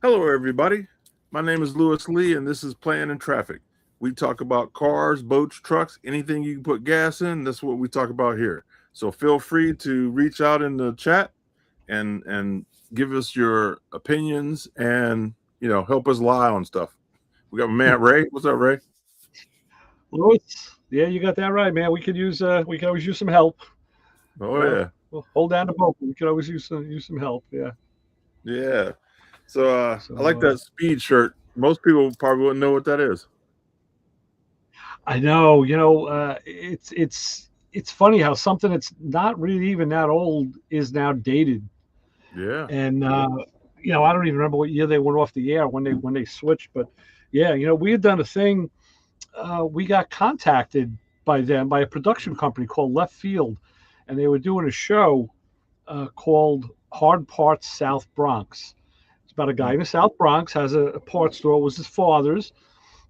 Hello, everybody. My name is Lewis Lee, and this is Playing in Traffic. We talk about cars, boats, trucks, anything you can put gas in. That's what we talk about here. So feel free to reach out in the chat and give us your opinions and help us lie on stuff. We got my man Ray. What's up, Ray? Louis, yeah, you got that right, man. We could always use some help. Oh yeah, We'll hold down the boat. We could always use some help. Yeah. yeah. So I like So that speed shirt. Most people probably wouldn't know what that is. I know, it's funny how something that's not really even that old is now dated. Yeah, And I don't even remember what year they went off the air when they switched, but yeah, we had done a thing. We got contacted by them by a production company called Left Field, and they were doing a show called Hard Parts South Bronx. It's about a guy in the South Bronx, has a parts store. It was his father's.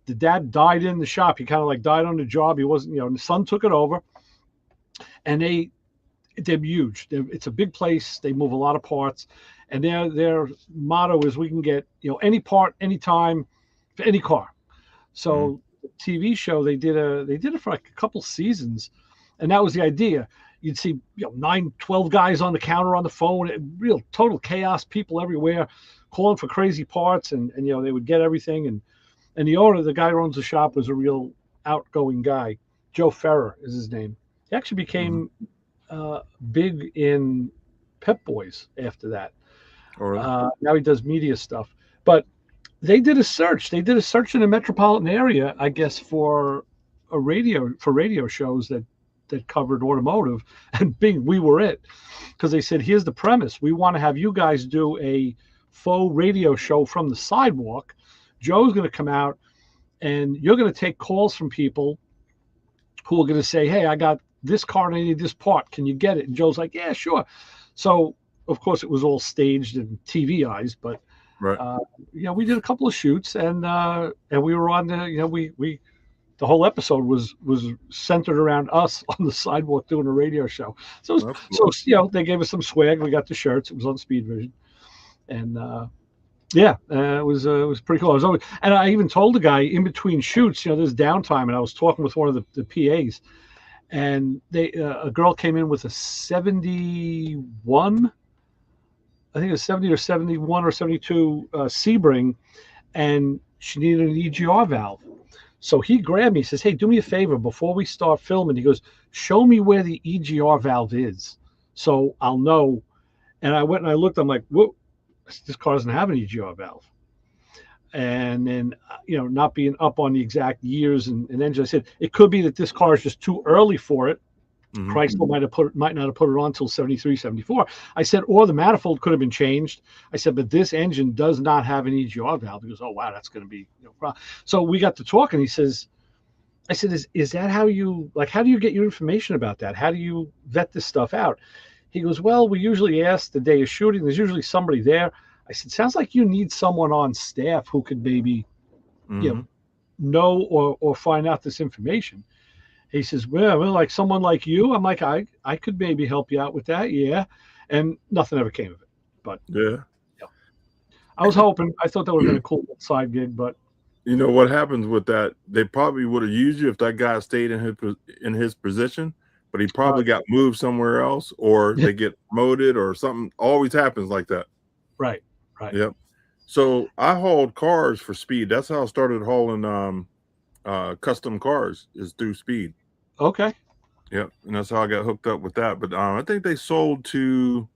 The dad died in the shop. He kind of like died on the job. He wasn't, and the son took it over, and they're huge. It's a big place. They move a lot of parts, and their motto is we can get any part, anytime, for any car. mm, So the TV show they did it for like a couple seasons, and that was the idea. You'd see 9, 12 guys on the counter on the phone, real total chaos, people everywhere calling for crazy parts, and they would get everything. And the owner, the guy who owns the shop, was a real outgoing guy. Joe Ferrer is his name. He actually mm. became big in Pep Boys after that. Or Now he does media stuff. But they did a search. They did a search in the metropolitan area, I guess, for radio shows that covered automotive, and Bing, we were it, because they said, here's the premise: we want to have you guys do a faux radio show from the sidewalk. Joe's going to come out, and you're going to take calls from people who are going to say, hey, I got this car and I need this part. Can you get it? And Joe's like, yeah, sure. So, of course, it was all staged and TVized, but right. uh, we did a couple of shoots, and we were on we the whole episode was centered around us on the sidewalk doing a radio show. So That's cool. they gave us some swag. We got the shirts. It was on Speed Vision, and yeah, it was pretty cool. And I even told the guy in between shoots, there's downtime, and I was talking with one of the PAs, and a girl came in with a 71. I think it was 70 or 71 or 72 Sebring, and she needed an EGR valve. So he grabbed me, says, hey, do me a favor before we start filming. He goes, show me where the EGR valve is so I'll know. And I went and I looked, I'm like, whoa, this car doesn't have an EGR valve. And then, not being up on the exact years and engine, I said, it could be that this car is just too early for it. Hmm. Chrysler might not have put it on until 73, 74. I said, or the manifold could have been changed. I said, but this engine does not have an EGR valve. He goes, oh, wow, that's going to be problem. So we got to talking. He says, I said, is that how do you get your information about that? How do you vet this stuff out? He goes, well, we usually ask the day of shooting. There's usually somebody there. I said, sounds like you need someone on staff who could maybe, you Hmm. know or find out this information. He says, well, like someone like you. I'm like, I could maybe help you out with that. Yeah. And nothing ever came of it. But Yeah. I was hoping. I thought that would have been a cool side gig, but You know what happens with that? They probably would have used you if that guy stayed in his position, but he uh, probably got moved somewhere else, or yeah, they get promoted, or something. Always happens like that. right, right. Yep. So I hauled cars for Speed. That's how I started hauling custom cars, is through Speed. Okay. Yep, and that's how I got hooked up with that. But I think they sold to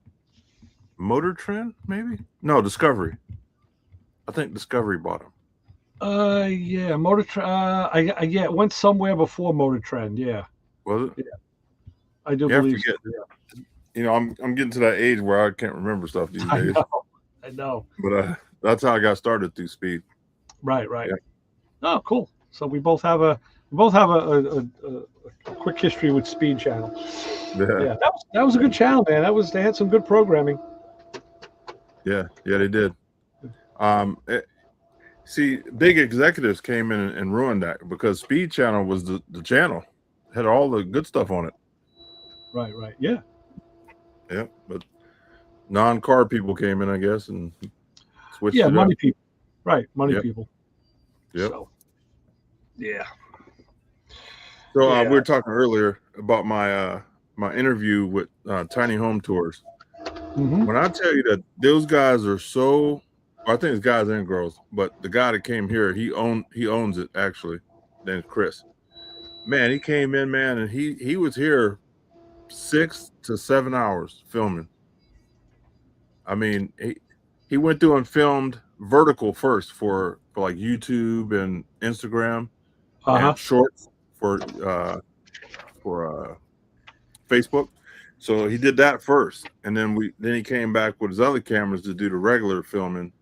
Motor Trend, maybe? No, Discovery. I think Discovery bought them. Yeah, yeah, it went somewhere before Motor Trend. Yeah, Was it? yeah, I do Yeah, I believe so. forget. Yeah, I'm getting to that age where I can't remember stuff these I days. know, I know. But that's how I got started through Speed. Right, right. Yeah, Oh, cool. So we both have a quick history with Speed Channel. yeah, Yeah, that was a good channel, man. They had some good programming. yeah. They did. Um, it- See, big executives came in and ruined that because Speed Channel was the channel, had all the good stuff on it. Right, right. Yeah. Yeah, but non-car people came in, I guess, and switched Yeah, it money up. people. Right, money Yep. people. Yep. So, yeah. So we Yeah. were talking earlier about my interview with Tiny Home Tours. Hmm. When I tell you that those guys are so, I think it's guys and girls, but the guy that came here, he owns it actually. Name's Chris. Man, he came in, man, and he was here 6 to 7 hours filming. I mean, he went through and filmed vertical first for like YouTube and Instagram Uh-huh. and shorts for Facebook. So he did that first, and then he came back with his other cameras to do the regular filming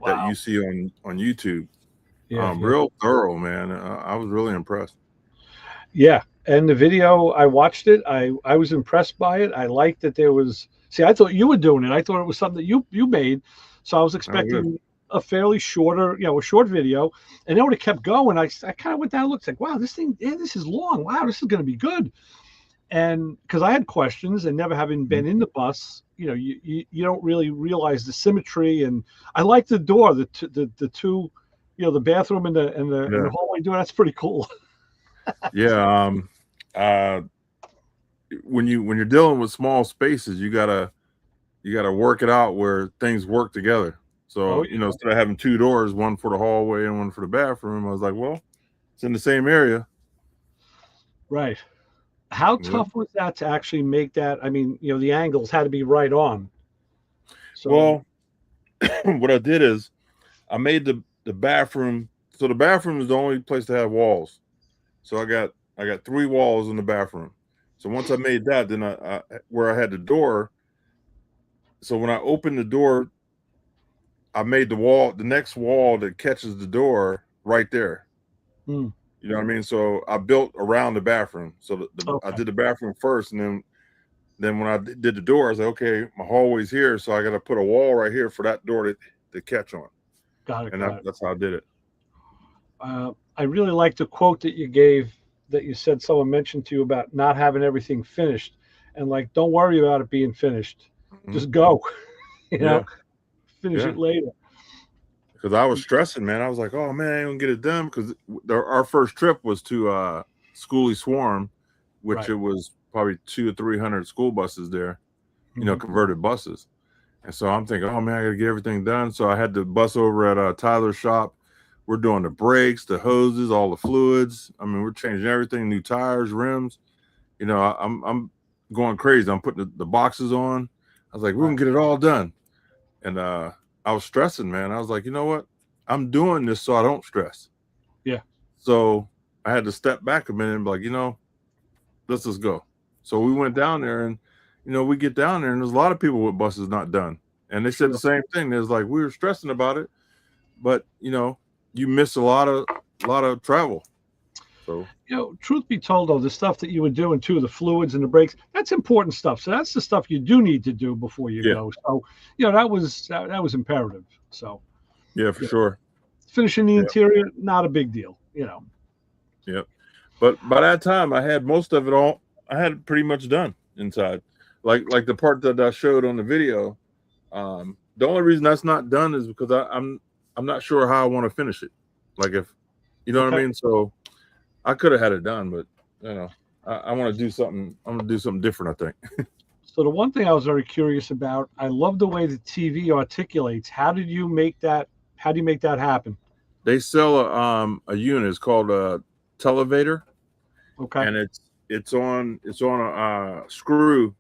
that Wow. you see on YouTube. Yeah, yeah. Real thorough, man. I was really impressed. Yeah. And the video, I watched it. I was impressed by it. I liked that there was. See, I thought you were doing it. I thought it was something that you made. So I was Oh, good. expecting a fairly shorter, a short video. And then when it kept going, I kind of went down and looked like, wow, this thing, yeah, this is long. Wow, this is going to be good. And because I had questions and never having been in the bus, you don't really realize the symmetry. And I like the door, the two, the bathroom and the Yeah. hallway door. That's pretty cool. Yeah. When you're dealing with small spaces, you gotta work it out where things work together. So, Oh, yeah. instead of having two doors, one for the hallway and one for the bathroom, I was like, well, it's in the same area. Right. How Yeah. tough was that to actually make that? I mean, the angles had to be right on. So, Well, what I did is I made the bathroom. So the bathroom is the only place to have walls. So I got 3 walls in the bathroom. So once I made that, then I where I had the door. So when I opened the door, I made the next wall that catches the door right there. hmm, You know what I mean? So I built around the bathroom. So I okay, did the bathroom first, and then when I did the door, I was like, okay, my hallway's here, so I got to put a wall right here for that door to catch on, got it, and got it. that's how I did it. I really like the quote that you gave that you said someone mentioned to you about not having everything finished, and like, don't worry about it being finished, Mhm. just go, you know, Yeah, finish yeah. it later. Because I was stressing, man. I was like, oh man, I ain't gonna get it done because our first trip was to Schoolie Swarm, which Right. it was probably 200 or 300 school buses there, Mhm. converted buses. And so I'm thinking, oh man, I gotta get everything done. So I had to bus over at Tyler's shop. We're doing the brakes, the hoses, all the fluids. I mean, we're changing everything, new tires, rims. I'm going crazy. I'm putting the boxes on. I was like, we're gonna get it all done. And I was stressing, man. I was like, you know what? I'm doing this so I don't stress. Yeah. So I had to step back a minute and be like, let's just go. So we went down there and, we get down there and there's a lot of people with buses not done. And they said Sure. the same thing. There's like, we were stressing about it, but you miss a lot of travel. So, Truth be told, though, the stuff that you were doing too, the fluids and the brakes, that's important stuff. So that's the stuff you do need to do before you yeah, go. So, that was imperative. So, yeah, for yeah. sure. Finishing the Yeah. interior, not a big deal. Yeah. But by that time I had most of it all. I had it pretty much done inside. Like the part that I showed on the video. The only reason that's not done is because I'm not sure how I want to finish it. Like if you know what I Okay. mean. So I could have had it done, but I want to do something. I'm gonna do something different. I think. So the one thing I was very curious about, I love the way the TV articulates. How do you make that happen? They sell a unit. It's called a Televator, Okay. and it's on a screw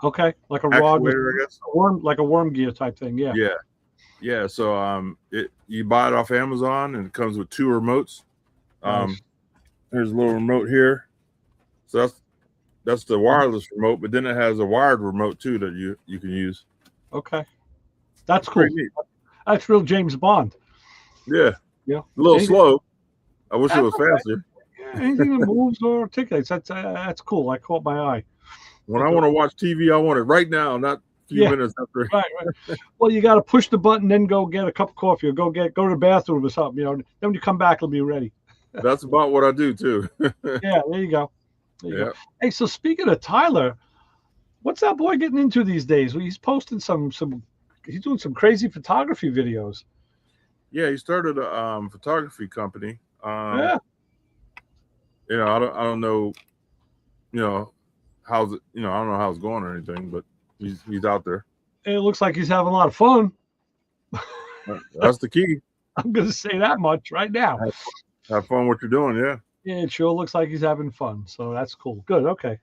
Okay. Like a rod with actuator, I guess. like a worm gear type thing. Yeah. Yeah. Yeah, so you buy it off Amazon and it comes with 2 remotes. Nice. There's a little remote here. So that's the wireless remote, but then it has a wired remote too that you can use. Okay. That's cool. Pretty neat. That's real James Bond. Yeah. Yeah. A little Anything- slow. I wish it That's was okay. faster. Yeah, anything that moves or articulates, that's cool. I caught my eye. When I want to watch TV, I want it right now, not a few Yeah. minutes after. Right. Well, you got to push the button, then go get a cup of coffee, or go to the bathroom or something. Then when you come back, it'll be ready. That's about what I do too. Yeah, there you go. There you Yeah. go. Hey, so speaking of Tyler, what's that boy getting into these days? Well, he's posting some he's doing some crazy photography videos. Yeah, he started a photography company. Yeah. I don't know, how's it, I don't know how it's going or anything, but he's out there. It looks like he's having a lot of fun. That's the key. I'm going to say that much right now. Have fun what you're doing. Yeah. Yeah, it sure looks like he's having fun. So that's cool. Good. Okay. I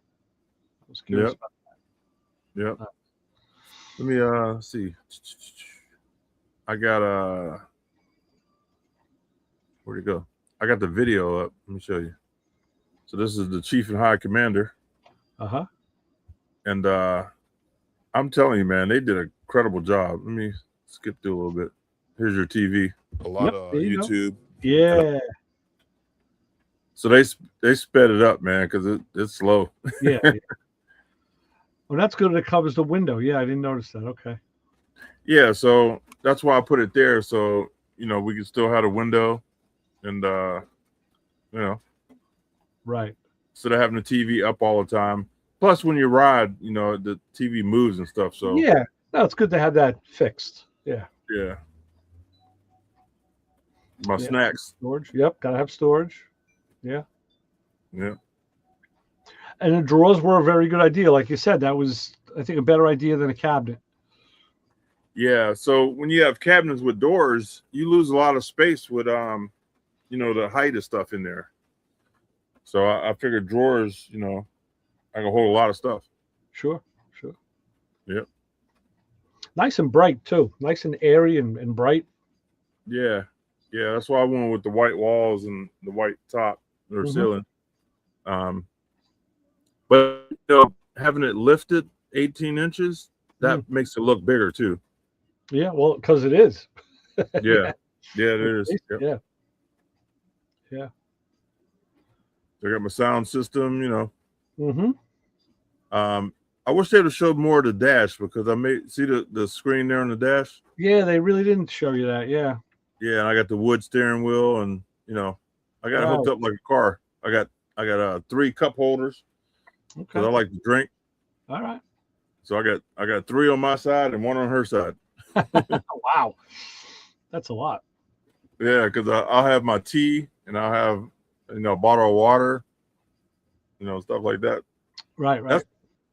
was curious Yep. about Yep. Let me see. I got where'd it go? I got the video up. Let me show you. So this is the Chief and High Commander. Uh-huh. And I'm telling you, man, they did an incredible job. Let me skip through a little bit. Here's your TV. A lot of YouTube. Yeah. So they sped it up, man, because it's slow. Yeah. Well, that's good. It covers the window. Yeah, I didn't notice that. Okay. Yeah, so that's why I put it there. So we can still have a window, and Right. instead of having the TV up all the time. Plus, when you ride, the TV moves and stuff. So yeah, no, it's good to have that fixed. Yeah. Yeah. My snacks. Storage. Yep, gotta have storage. Yeah. Yeah. And the drawers were a very good idea. Like you said, that was, I think, a better idea than a cabinet. Yeah. So when you have cabinets with doors, you lose a lot of space with the height of stuff in there. So I figured drawers, I can hold a lot of stuff. Sure. Yep. Nice and bright too. Nice and airy and bright. Yeah. Yeah. That's why I went with the white walls and the white top or ceiling. But having it lifted 18 inches, that makes it look bigger too. Yeah, well, because it is. Yeah. Yeah, it is. Yep. Yeah. I got my sound system, Mm-hmm. I wish they'd have showed more of the dash, because I see the screen there on the dash. Yeah, they really didn't show you that. Yeah. Yeah, and I got the wood steering wheel, and I got it hooked up like a car. I got 3 cup holders because I like to drink. All right. So I got 3 on my side and 1 on her side. Wow, that's a lot. Yeah, because I'll have my tea and I'll have a bottle of water, stuff like that. Right.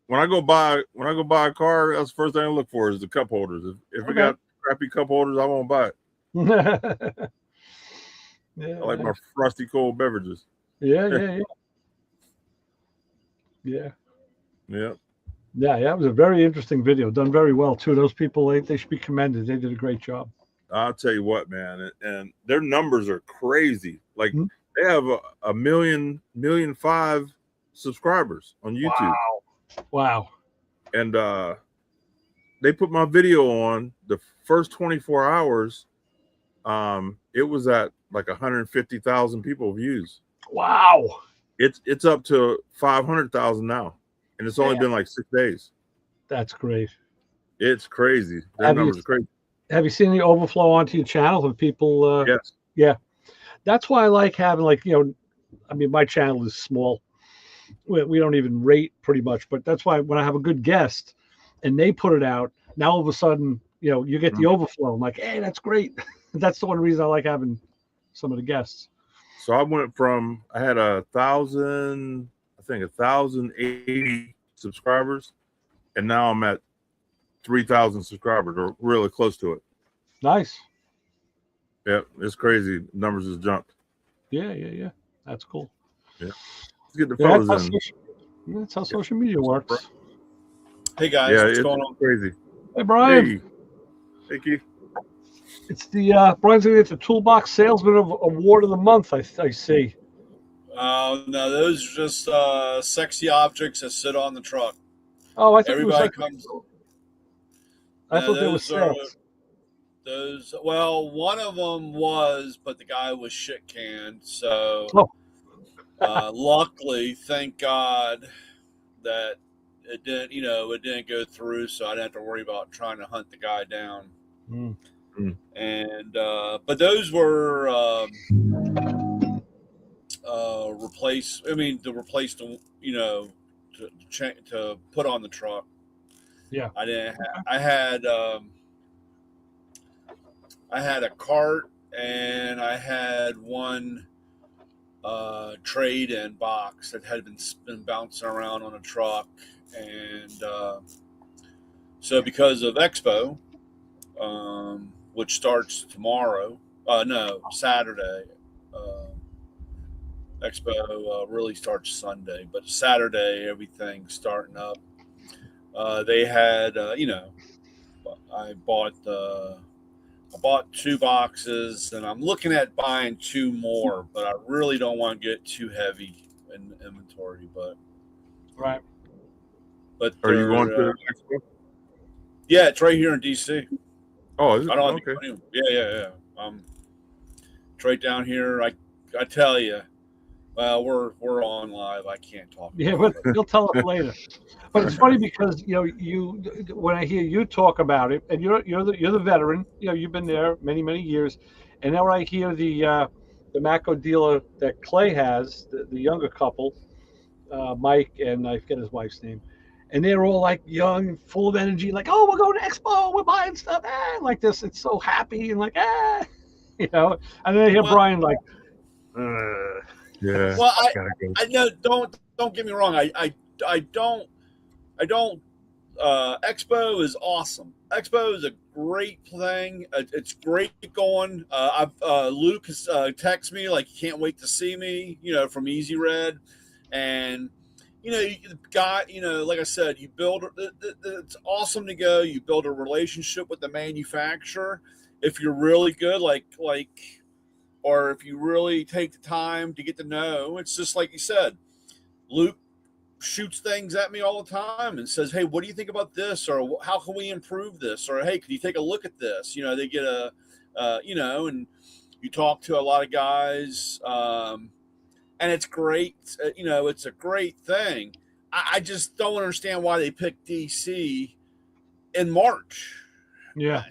When I go buy a car, that's the first thing I look for is the cup holders. If it got crappy cup holders, I won't buy it. Yeah, I like my frosty cold beverages. Yeah. Yeah, it was a very interesting video, done very well too. Those people, they should be commended. They did a great job. I'll tell you what, man, and their numbers are crazy. Like they have a million 5 subscribers on YouTube. Wow. And they put my video on the first 24 hours. It was at like 150,000 people views. Wow. It's up to 500,000 now, and it's only been like 6 days. That's great. It's crazy. Their numbers are crazy. Have you seen the overflow onto your channel of people? Yes. Yeah. That's why I like having, my channel is small. We don't even rate pretty much, but that's why when I have a good guest and they put it out, now all of a sudden, you get the overflow. I'm like, hey, that's great. That's the one reason I like having some of the guests. So I went from, I had 1,080 subscribers, and now I'm at 3,000 subscribers, or really close to it. Nice. Yep, it's crazy. Numbers has jumped. Yeah. That's cool. Yeah. Let's get the fellas in. That's how social media works. Hey guys, what's going on? Crazy. Hey Brian. Hey Keith. It's the Brian's gonna get the Toolbox Salesman Award of the Month. I see. No, those are just sexy objects that sit on the truck. Oh, I thought everybody it was comes. I thought they were sales. Those, well, one of them was, but the guy was shit canned. So, luckily, thank God that it didn't. It didn't go through, so I didn't have to worry about trying to hunt the guy down. And but those were replace. I mean, to replace the to put on the truck. Yeah, I didn't. I had I had a cart and I had one trade-in box that had been bouncing around on a truck, and so because of Expo, which starts tomorrow, no, Saturday. Expo really starts Sunday, but Saturday everything's starting up. They had, I bought 2 boxes, and I'm looking at buying 2 more, but I really don't want to get too heavy in inventory. But Right. Are you going to the expo? Yeah, it's right here in DC. Oh, is it? I don't have Okay. to go anywhere. Yeah. It's right down here. I tell you, well, we're on live. I can't talk. Yeah, but you'll tell us later. But it's funny because you when I hear you talk about it, and you're the veteran. You've been there many years, and now I hear the Matco dealer that Clay has, the younger couple, Mike and I forget his wife's name, and they're all like young and full of energy, like, oh, we're going to Expo, we're buying stuff, like this. It's so happy and like, and then I hear Brian like, Yeah. Well, Gotta go. I know. Don't get me wrong. I don't. Expo is awesome. Expo is a great thing. It's great going. Luke has texted me like he can't wait to see me. From Easy Red, and you got like I said, you build. It's awesome to go. You build a relationship with the manufacturer if you're really good, or if you really take the time to get to know. It's just like you said, Luke shoots things at me all the time and says, hey, what do you think about this, or how can we improve this, or hey, can you take a look at this? They get and you talk to a lot of guys, and it's great. It's a great thing. I just don't understand why they picked DC in March. yeah.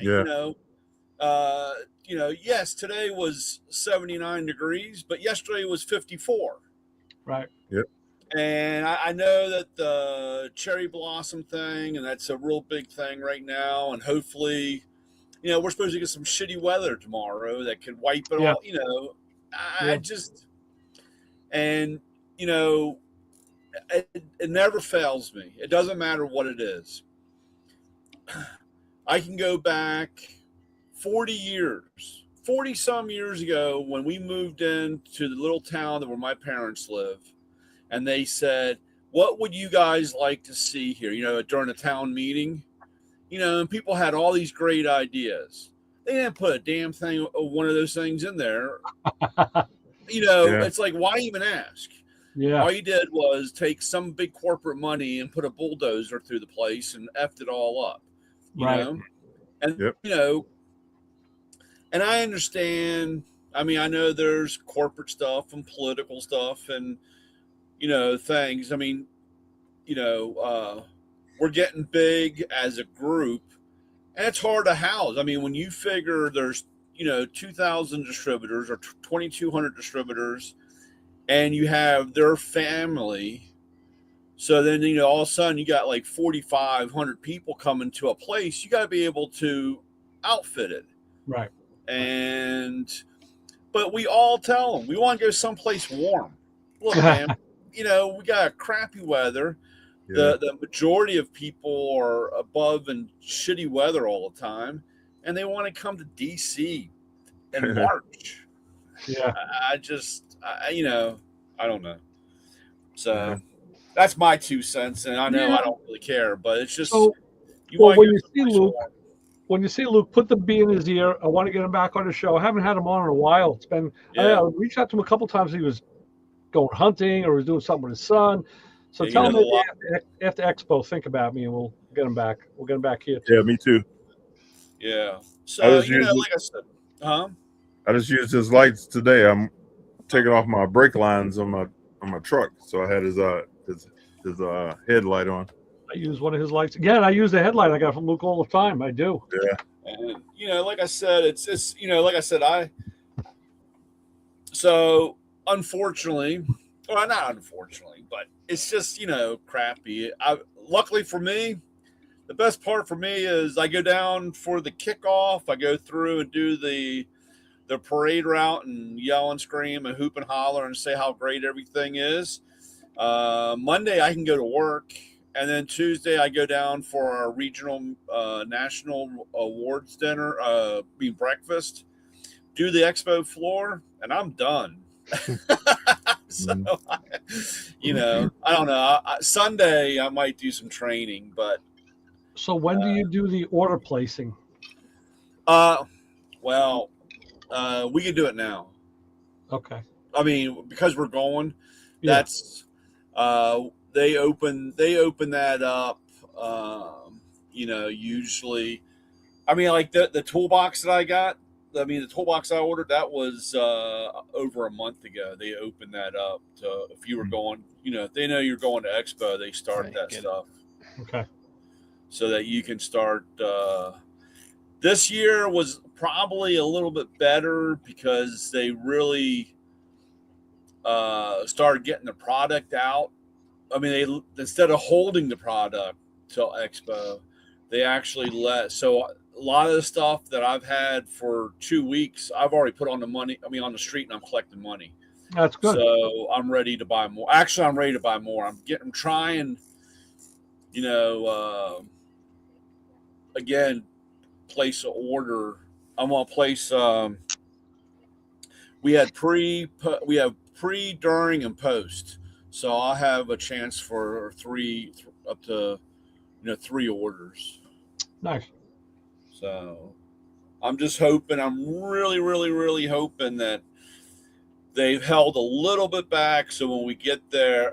Yes, today was 79 degrees, but yesterday was 54. Right. Yep. And I know that the cherry blossom thing, and that's a real big thing right now. And hopefully, we're supposed to get some shitty weather tomorrow that could wipe it all. It never fails me. It doesn't matter what it is. I can go back 40 some years ago when we moved into the little town where my parents live. And they said, what would you guys like to see here? During a town meeting, and people had all these great ideas. They didn't put a damn thing, one of those things in there. It's like, why even ask? Yeah. All you did was take some big corporate money and put a bulldozer through the place and effed it all up. You know? And, Yep. And I understand. I mean, I know there's corporate stuff and political stuff and, things. I mean, we're getting big as a group, and it's hard to house. I mean, when you figure there's, 2,000 distributors or 2,200 distributors, and you have their family. So then, all of a sudden you got like 4,500 people coming to a place. You got to be able to outfit it. Right. But we all tell them we want to go someplace warm. Look, man, we got crappy weather. Yeah. The majority of people are above in shitty weather all the time, and they want to come to DC in March. Yeah. I don't know. So that's my 2 cents, and I know I don't really care, but it's just when you see Luke, put the bee in his ear. I want to get him back on the show. I haven't had him on in a while. It's been I reached out to him a couple times. He was going hunting or was doing something with his son. So tell him after Expo, think about me, and we'll get him back. We'll get him back here too. Yeah, me too. Yeah. So like I said, I just used his lights today. I'm taking off my brake lines on my truck, so I had his headlight on. I use one of his lights. Again, I use the headlight I got from Luke all the time. I do. Yeah. And like I said, it's just like I said, so unfortunately, well, not unfortunately, but it's just crappy. Luckily for me, the best part for me is I go down for the kickoff. I go through and do the parade route and yell and scream and hoop and holler and say how great everything is. Monday I can go to work, and then Tuesday I go down for our regional national awards dinner, breakfast, do the expo floor, and I'm done. So, I don't know. Sunday I might do some training, but. So when do you do the order placing? Well, we can do it now. Okay. I mean, because we're going, Yeah. that's they open that up. Usually, I mean, like the toolbox that I got. I mean, the toolbox I ordered, that was over a month ago. They opened that up to, if you were going, if they know you're going to Expo, they start that stuff. Okay. So that you can start. This year was probably a little bit better because they really started getting the product out. I mean, instead of holding the product till Expo, they actually so a lot of the stuff that I've had for 2 weeks, I've already put on the street, and I'm collecting money. That's good. So I'm ready to buy more. Actually, I'm ready to buy more. I'm trying, again, place an order. I'm gonna place. We have pre, during, and post. So I'll have a chance for up to 3 orders. Nice. So I'm just hoping. I'm really, really, really hoping that they've held a little bit back. So when we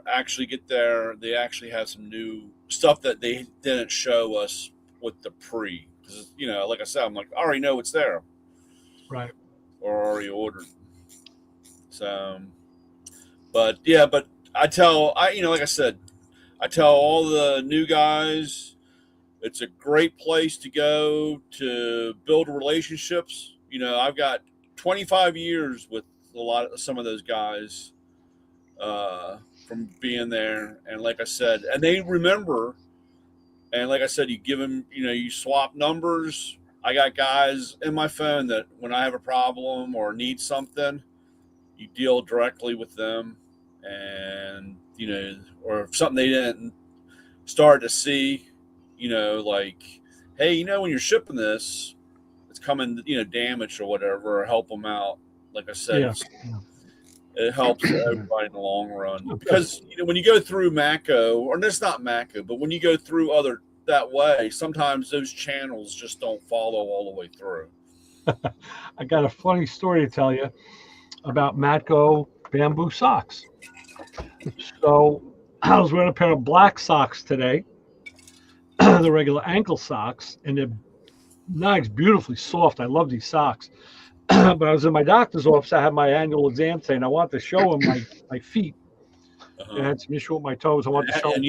actually get there, they actually have some new stuff that they didn't show us with the pre. Because, like I said, I'm like, I already know it's there. Right. Or already ordered. So, but like I said, I tell all the new guys, it's a great place to go to build relationships. I've got 25 years with some of those guys from being there. And like I said, and they remember, and like I said, you give them, you swap numbers. I got guys in my phone that when I have a problem or need something, you deal directly with them, and, or if something they didn't start to see, like, hey, when you're shipping this, it's coming, damaged or whatever, or help them out. Like I said, it helps everybody in the long run. Because, when you go through Matco, or it's not Matco, but when you go through that way, sometimes those channels just don't follow all the way through. I got a funny story to tell you about Matco bamboo socks. So I was wearing a pair of black socks today, the regular ankle socks, and they're nice, beautifully soft. I love these socks. But I was in my doctor's office. I had my annual exam today, and I wanted to show him my feet. I had some issue with my toes. I wanted to show him. And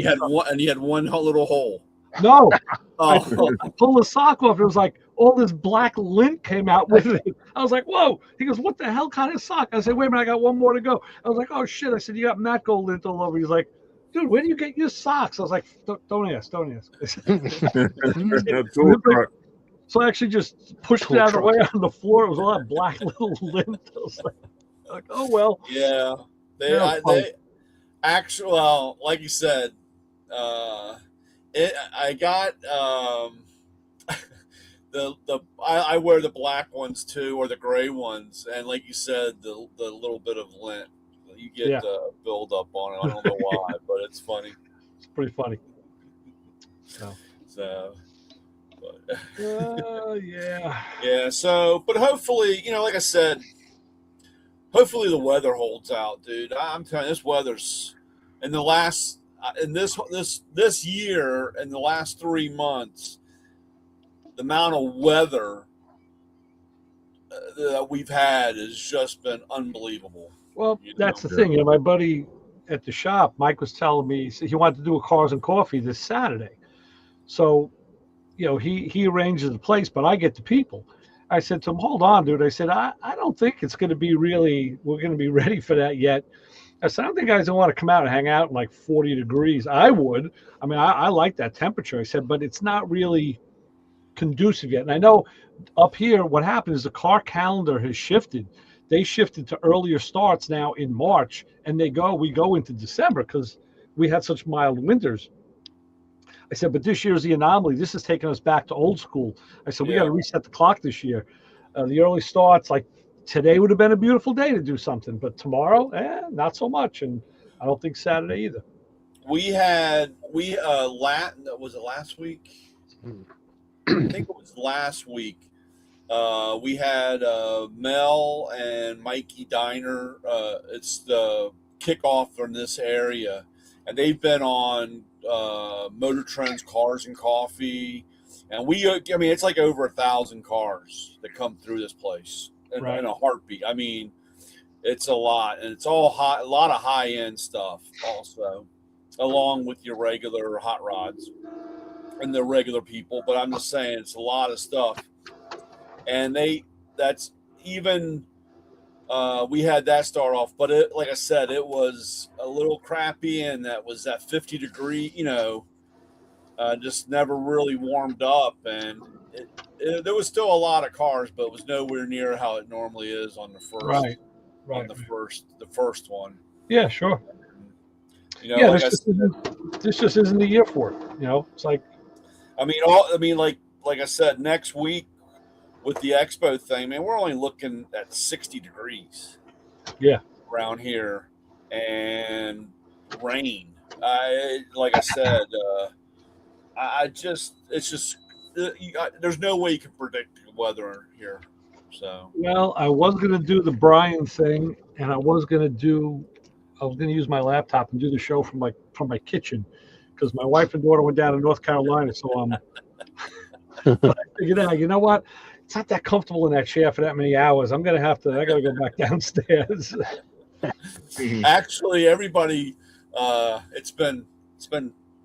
you had one little hole. No. Oh. I pulled the sock off. It was like all this black lint came out with it. I was like, whoa. He goes, what the hell kind of sock? I said, wait a minute, I got one more to go. I was like, oh, shit. I said, you got Matco lint all over. He's like, dude, where do you get your socks? I was like, don't ask. So I actually just pushed it out of the way on the floor. It was a lot of black little lint. I was like, oh, well. Yeah. They actually, well, like you said, I got I wear the black ones too, or the gray ones, and like you said, the little bit of lint you get build up on it. I don't know why, but it's funny. It's pretty funny. Yeah. So, but hopefully, like I said, hopefully the weather holds out, dude. I'm telling you, this weather's in the last. In this year, in the last 3 months, the amount of weather that we've had has just been unbelievable. Well, that's the thing. My buddy at the shop, Mike, was telling me he wanted to do a Cars and Coffee this Saturday. So, he arranges the place, but I get the people. I said to him, hold on, dude. I said, I don't think it's going to be we're going to be ready for that yet. Some of the guys don't want to come out and hang out in like 40 degrees. I would. I mean, I like that temperature. I said, but it's not really conducive yet. And I know up here, what happened is the car calendar has shifted. They shifted to earlier starts now in March, and we go into December because we had such mild winters. I said, but this year's the anomaly. This is taking us back to old school. I said, we got to reset the clock this year. The early starts, like today would have been a beautiful day to do something, but tomorrow, not so much. And I don't think Saturday either. Was it last week? I think it was last week. We had Mel and Mikey Diner. It's the kickoff in this area, and they've been on Motor Trend's Cars and Coffee, and it's like over 1,000 cars that come through this place in a heartbeat. I mean, it's a lot, and it's all a lot of high end stuff also, along with your regular hot rods and the regular people. But I'm just saying, it's a lot of stuff, and we had that start off, but like I said, it was a little crappy, and that was that 50 degree, just never really warmed up, and there was still a lot of cars, but it was nowhere near how it normally is on the first, on the first one. Yeah, sure. This just isn't the year for it. It's like, like I said, next week with the expo thing, man, we're only looking at 60 degrees. Yeah. Around here, and rain. Like I said, there's no way you can predict the weather here. So. Well, I was going to do the Brian thing, and I was going to use my laptop and do the show from my kitchen, because my wife and daughter went down to North Carolina. So but I figured out, you know what? It's not that comfortable in that chair for that many hours. I got to go back downstairs. Actually, everybody, it's been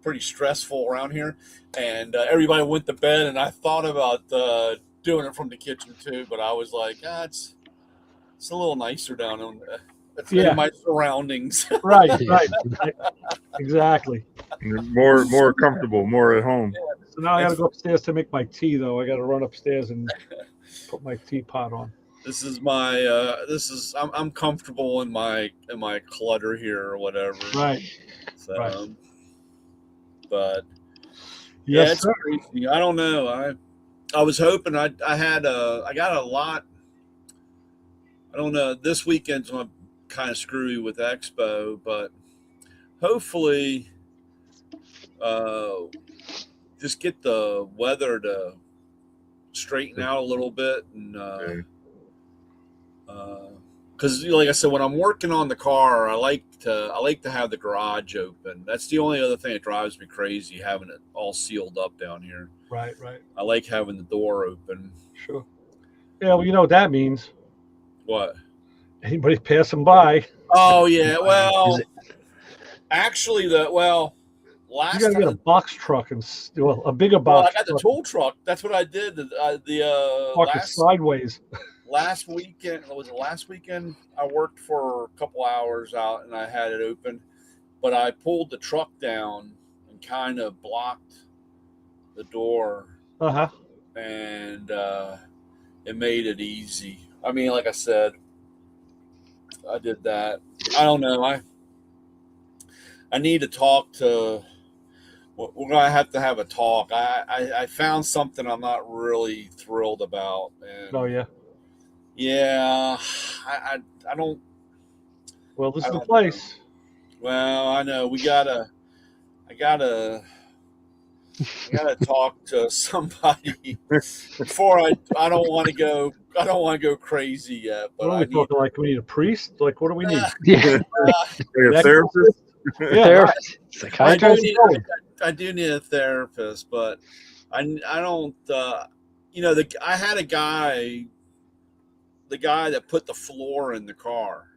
pretty stressful around here, and everybody went to bed, and I thought about doing it from the kitchen too, but I was like, it's a little nicer down on in my surroundings. Right. Exactly. More comfortable, more at home. So now I got to go upstairs to make my tea, though. I got to run upstairs and put my teapot on. This is I'm comfortable in my clutter here or whatever. Right. So, but yes, it's crazy. I don't know. I was hoping I got a lot. I don't know. This weekend's kind of screwy with Expo, but hopefully, just get the weather to straighten out a little bit, and because like I said, when I'm working on the car, I like to have the garage open. That's the only other thing that drives me crazy, having it all sealed up down here. Right. I like having the door open. Sure. Yeah, well, you know what that means. What? Anybody passing by? Oh yeah. Well, actually, last you got to get a box truck and a bigger box. Well, I got the tool truck. That's what I did. Sideways. Last weekend, was it last weekend? I worked for a couple hours out, and I had it open, but I pulled the truck down and kind of blocked the door. And it made it easy. I mean, like I said, I did that. I don't know. I need to talk to. We're gonna have to have a talk. I found something I'm not really thrilled about. And oh yeah. Yeah, I don't. Well, this is the place. Know. Well, I know I gotta talk to somebody before I don't want to go crazy yet. But what are we talking like? We need a priest? Like, what do we need? A therapist? Therapist. Psychiatrist. I do need a therapist, but I don't. I had a guy. The guy that put the floor in the car,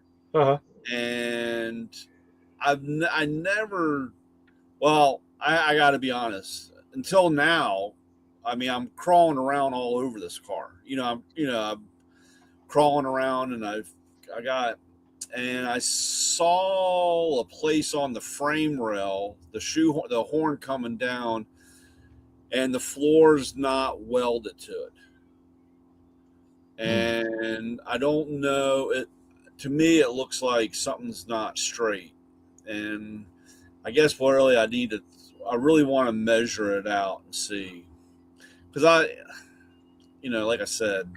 and I never. Well, I got to be honest. Until now, I mean, I'm crawling around all over this car. I'm crawling around, and I got and I saw a place on the frame rail, the horn coming down, and the floor's not welded to it. And I don't know. To me, it looks like something's not straight. And I guess really I really want to measure it out and see. Because like I said,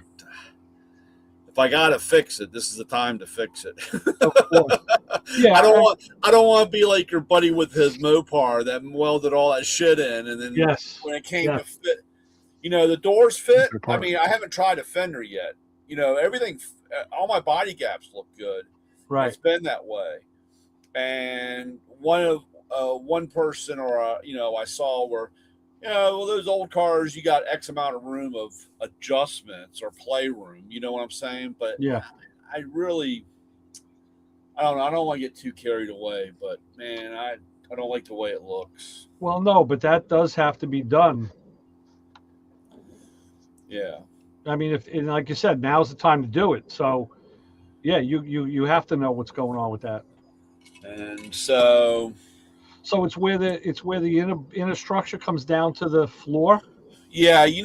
if I got to fix it, this is the time to fix it. Of course. Yeah, I don't want to be like your buddy with his Mopar that welded all that shit in, and then when it came to fit, the doors fit. I mean, I haven't tried a fender yet. Everything, all my body gaps look good. Right. It's been that way. And one person I saw where, those old cars, you got X amount of room of adjustments or playroom. You know what I'm saying? But yeah, I don't know. I don't want to get too carried away, but man, I don't like the way it looks. Well, no, but that does have to be done. Yeah. I mean, and like you said, now's the time to do it. So, yeah, you have to know what's going on with that. And so it's where the inner structure comes down to the floor. Yeah, it's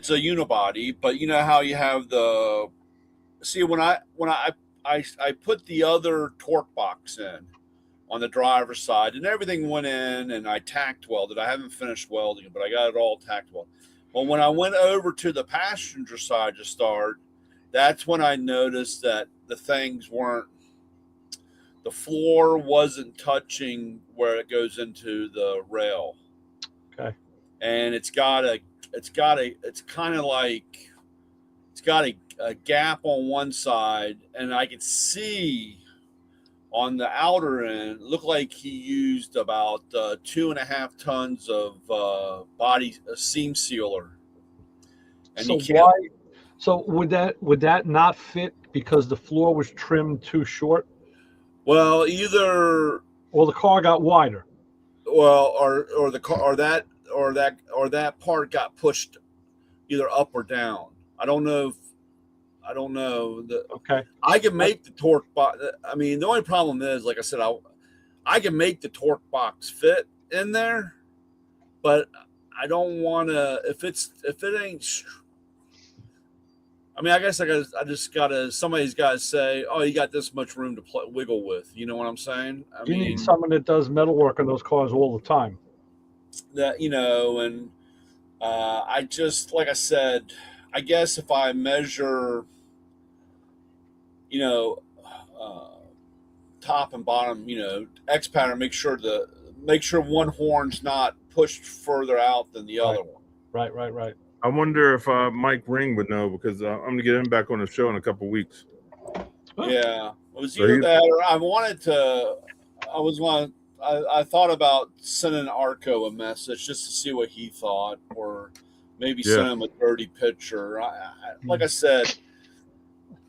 a unibody, but you know how you have when I put the other torque box in on the driver's side, and everything went in, and I tacked welded. I haven't finished welding it, but I got it all tacked welded. Well, when I went over to the passenger side to start, that's when I noticed that the floor wasn't touching where it goes into the rail. Okay. And it's got a gap on one side, and I could see on the outer end, looked like he used about 2.5 tons of seam sealer. And so would that not fit because the floor was trimmed too short? Well, or the car got wider. Well, or the car or that part got pushed either up or down. I don't know. Okay. I can make the torque box. I mean, the only problem is, like I said, I can make the torque box fit in there, but I don't want to. If it ain't. I mean, I guess somebody's got to say, oh, you got this much room to wiggle with. You know what I'm saying? You need someone that does metal work on those cars all the time. That, and I just, like I said, I guess if I measure, top and bottom, X pattern, make sure one horn's not pushed further out than the other one. Right. I wonder if Mike Ring would know, because I'm going to get him back on the show in a couple of weeks. Yeah, it was either that, or I thought about sending Arco a message just to see what he thought, or maybe send him a dirty picture. Like I said,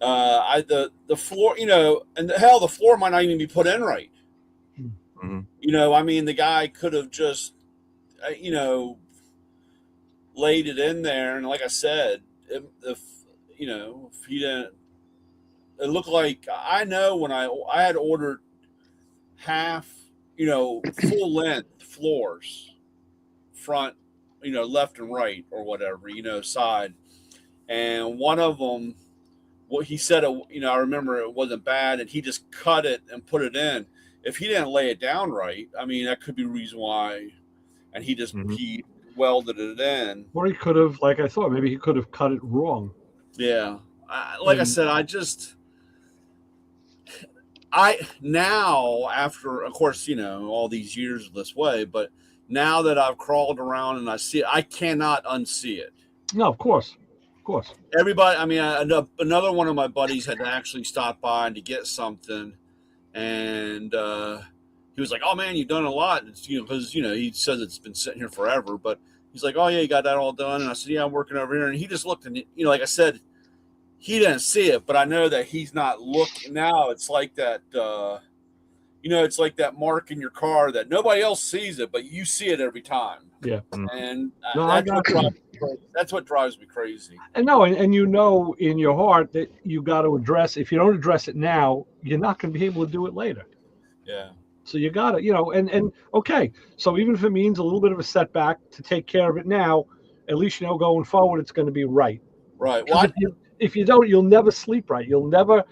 the floor, and the floor might not even be put in right. Mm-hmm. I mean, the guy could have just, laid it in there, and like I said, if he didn't, it looked like, I know when I had ordered half, full length floors, front, left and right or whatever, side, and one of them, what he said, I remember it wasn't bad, and he just cut it and put it in. If he didn't lay it down right, I mean, that could be the reason why, and he just he welded it in. Or he could have, like I thought, maybe he could have cut it wrong. Yeah. I said, now after, of course, all these years this way, but now that I've crawled around and I see it, I cannot unsee it. No, of course. Everybody, I mean, another one of my buddies had actually stopped by to get something, and he was like, "Oh man, you've done a lot." It's, because he says it's been sitting here forever, but he's like, "Oh yeah, you got that all done." And I said, "Yeah, I'm working over here." And he just looked, and like I said, he didn't see it, but I know that he's not looking now. It's like that, it's like that mark in your car that nobody else sees it, but you see it every time. Yeah. And No, That's what drives me crazy. And no, and you know in your heart that you got to address. If you don't address it now, you're not going to be able to do it later. Yeah. So you got to, and okay. So even if it means a little bit of a setback to take care of it now, at least going forward it's going to be right. Right. Well, if you don't, you'll never sleep right. You'll never.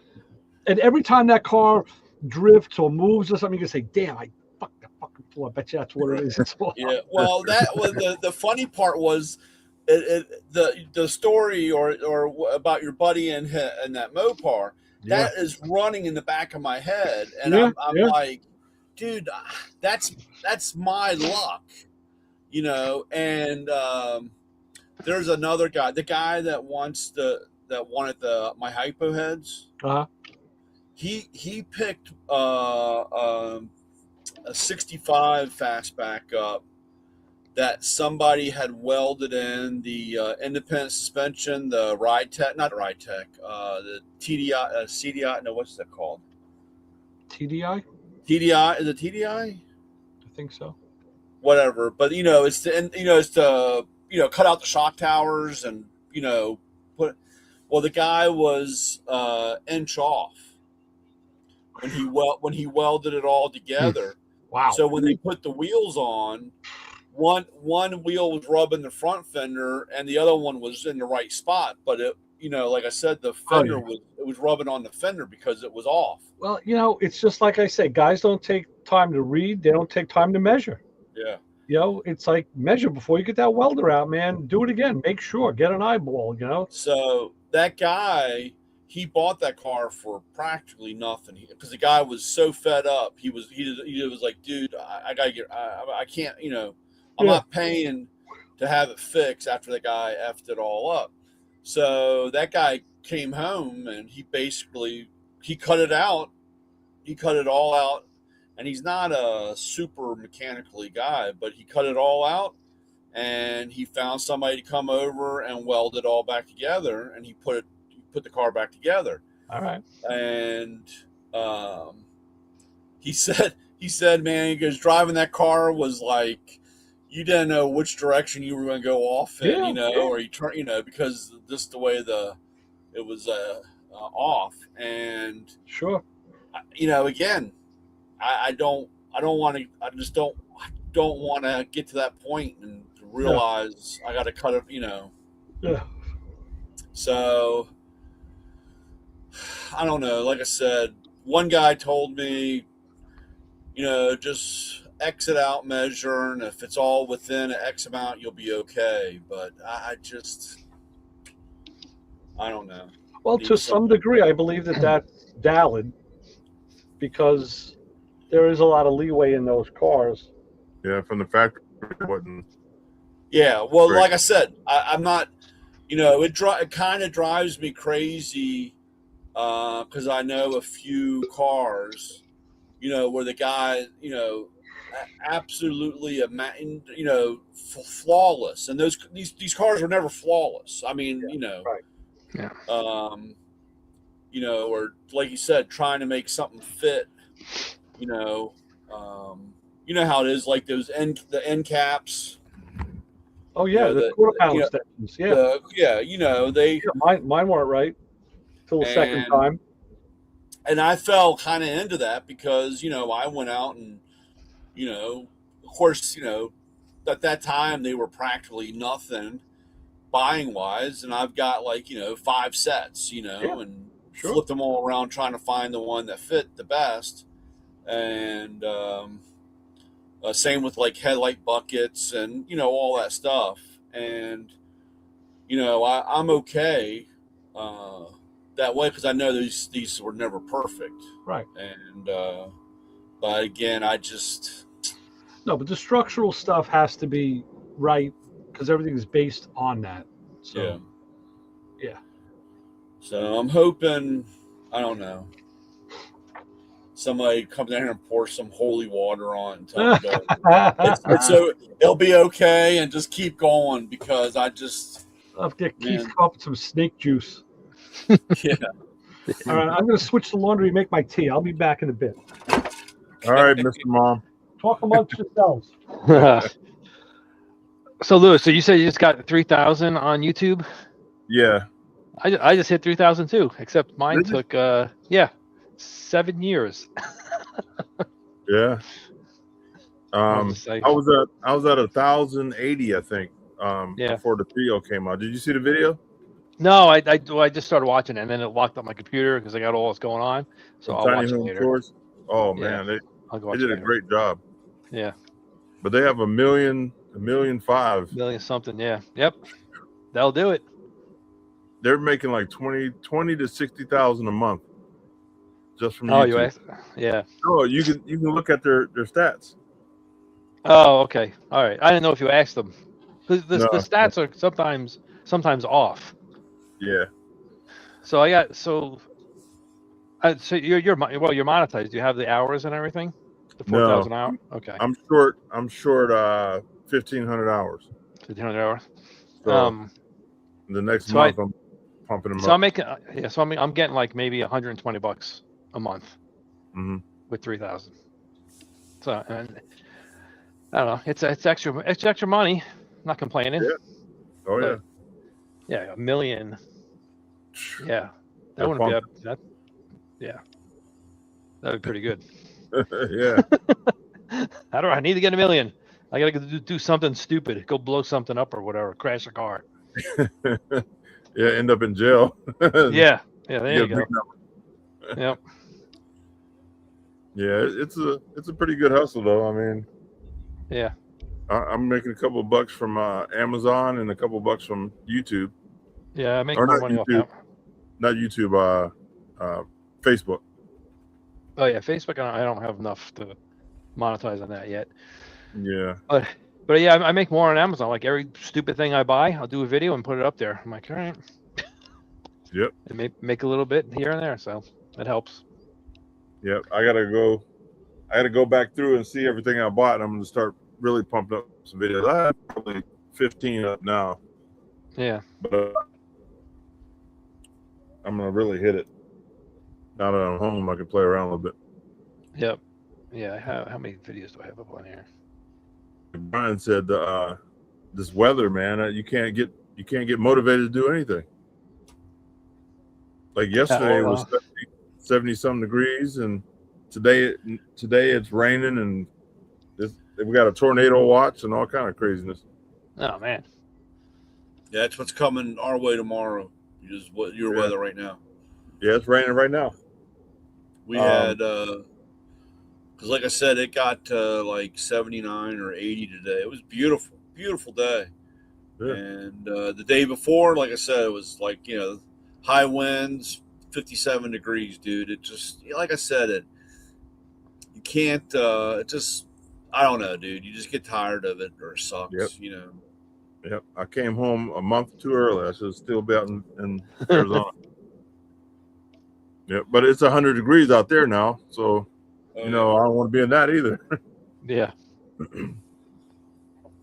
And every time that car drifts or moves or something, you can say, "Damn, I fucked the fucking floor." I bet you that's what it is. Yeah. Well, that was the funny part was the story or about your buddy and that Mopar. Yeah. That is running in the back of my head, and Yeah, I'm yeah. like, dude, that's my luck, And there's another guy, the guy that wanted my hypo heads. Uh-huh. He picked a 65 fastback up that somebody had welded in the independent suspension, the the TDI, CDI. No, what's that called? TDI? TDI, is it TDI? I think so. Whatever, but it's to cut out the shock towers and put. Well, the guy was inch off when he welded it all together. Wow. So when they put the wheels on, one wheel was rubbing the front fender and the other one was in the right spot, but it like I said, the fender was rubbing on the fender because it was off. Well, it's just like I say, guys don't take time to read, they don't take time to measure. Yeah. It's like measure before you get that welder out, man. Do it again. Make sure. Get an eyeball, So that guy, he bought that car for practically nothing because the guy was so fed up. He was like, dude, I gotta get, I can't, I'm not paying to have it fixed after the guy effed it all up. So that guy came home and he cut it out. He cut it all out. And he's not a super mechanically guy, but he cut it all out and he found somebody to come over and weld it all back together. And he put the car back together. All right. And he said, man, he goes, driving that car was like, you didn't know which direction you were going to go off in, or you turn, because just the way it was off. And sure, again, I don't want to get to that point and realize I got to cut it, Yeah. So I don't know. Like I said, one guy told me, just exit out measure, and if it's all within an X amount, you'll be okay. But I don't know. Well, to some degree, I believe that that's valid because there is a lot of leeway in those cars. Yeah, from the factory, it wasn't. Yeah, well, Right. like I said, I'm not. It kind of drives me crazy because I know a few cars, where the guy, absolutely, flawless, and these cars were never flawless. I mean, Right. Yeah. Or like you said, trying to make something fit, how it is, like the end caps. Oh yeah, the quarter pound extensions. Yeah. They. Yeah, mine weren't right till the second time. And I fell kind of into that because, I went out and, of course, at that time they were practically nothing buying wise. And I've got 5 sets, and flipped them all around trying to find the one that fit the best. And same with headlight buckets and, all that stuff. And, I'm okay that way because I know these were never perfect. Right. And but again, no, but the structural stuff has to be right because everything is based on that. So yeah. So I'm hoping, I don't know, somebody comes down here and pours some holy water on and tell me so it'll be okay and just keep going because I just I'll get Keith come up with some snake juice. Yeah. All right, I'm going to switch the laundry and make my tea. I'll be back in a bit. All right, Mr. Mom. Talk amongst yourselves. So Lewis, so you said you just got 3,000 on YouTube? Yeah. I just hit 3,000 too, except mine Did you? took 7 years. Yeah. I'll just say, I was at 1,080, I think. Yeah. Before the video came out. Did you see the video? no, I just started watching it, and then it locked up my computer because I got all this going on. So The I'll Tiny watch it Home later. Tours? Oh Yeah. man, I'll go they watch did it a later. great job. Yeah, But they have 1.5 million. million something. Yeah, yep, that'll do it. They're making like 20 to 60,000 a month just from Oh, YouTube. you asked? Yeah. Oh, you can look at their stats. Oh, okay. All right. I didn't know if you asked them. The No. stats are sometimes off. Yeah. So I got so you're monetized. Do you have the hours and everything? The 4,000 No. hour. Okay. I'm short 1,500 hours. 1,500 hours. So the next so month I'm pumping them So up. I'm making So I'm getting like maybe $120 a month Mhm. with 3,000. So and I don't know. It's extra money. Not complaining. Yeah. Oh yeah. But, yeah, $1 million. Yeah, that They're wouldn't be that. Yeah, that'd be pretty good. Yeah. I need to get $1 million. I gotta do something stupid. Go blow something up or whatever. Crash a car. Yeah, end up in jail. Yeah. There You you get a go. big number. Yep. Yeah, it's a pretty good hustle though. I mean, Yeah. I'm making a couple of bucks from Amazon and a couple of bucks from YouTube. Yeah. I make Or more not money off YouTube. that. Not YouTube, Facebook. Oh yeah, Facebook. I don't have enough to monetize on that yet. Yeah. But yeah, I make more on Amazon. Like every stupid thing I buy, I'll do a video and put it up there. I'm like, all right. Yep. And make a little bit here and there, so it helps. Yep. I gotta go back through and see everything I bought, and I'm gonna start really pumping up some videos. I have probably 15 up now, Yeah. but I'm gonna really hit it. Now that I'm home, I can play around a little bit. Yep. Yeah. How many videos do I have up on here? Brian said, "This weather, man, you can't get motivated to do anything." Like yesterday it was 70 some degrees, and today it's raining, and we got a tornado watch and all kind of craziness. Oh man. Yeah, that's what's coming our way tomorrow. Is what your weather right now. Yeah, it's raining right now. We had because like I said, it got like 79 or 80 today. It was beautiful day. Yeah. And the day before, like I said, it was like, high winds, 57 degrees, dude. It just, like I said, you can't, it just, I don't know, dude. You just get tired of it, or it sucks, Yep. Yep. I came home a month too early. I should still be out in Arizona. Yep. But it's 100 degrees out there now, so I don't want to be in that either. Yeah.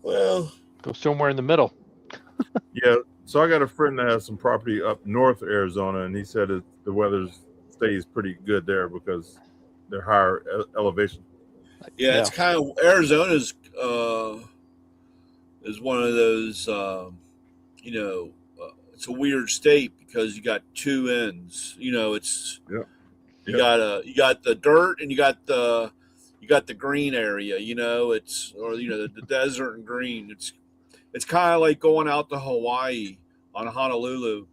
Well, Go somewhere in the middle. Yeah. So I got a friend that has some property up north Arizona, and he said the weather stays pretty good there because they're higher elevation. yeah, it's kind of Arizona's is one of those, it's a weird state because you got two ends. It's you got the dirt and you got the green area. The desert and green. It's kind of like going out to Hawaii on Honolulu.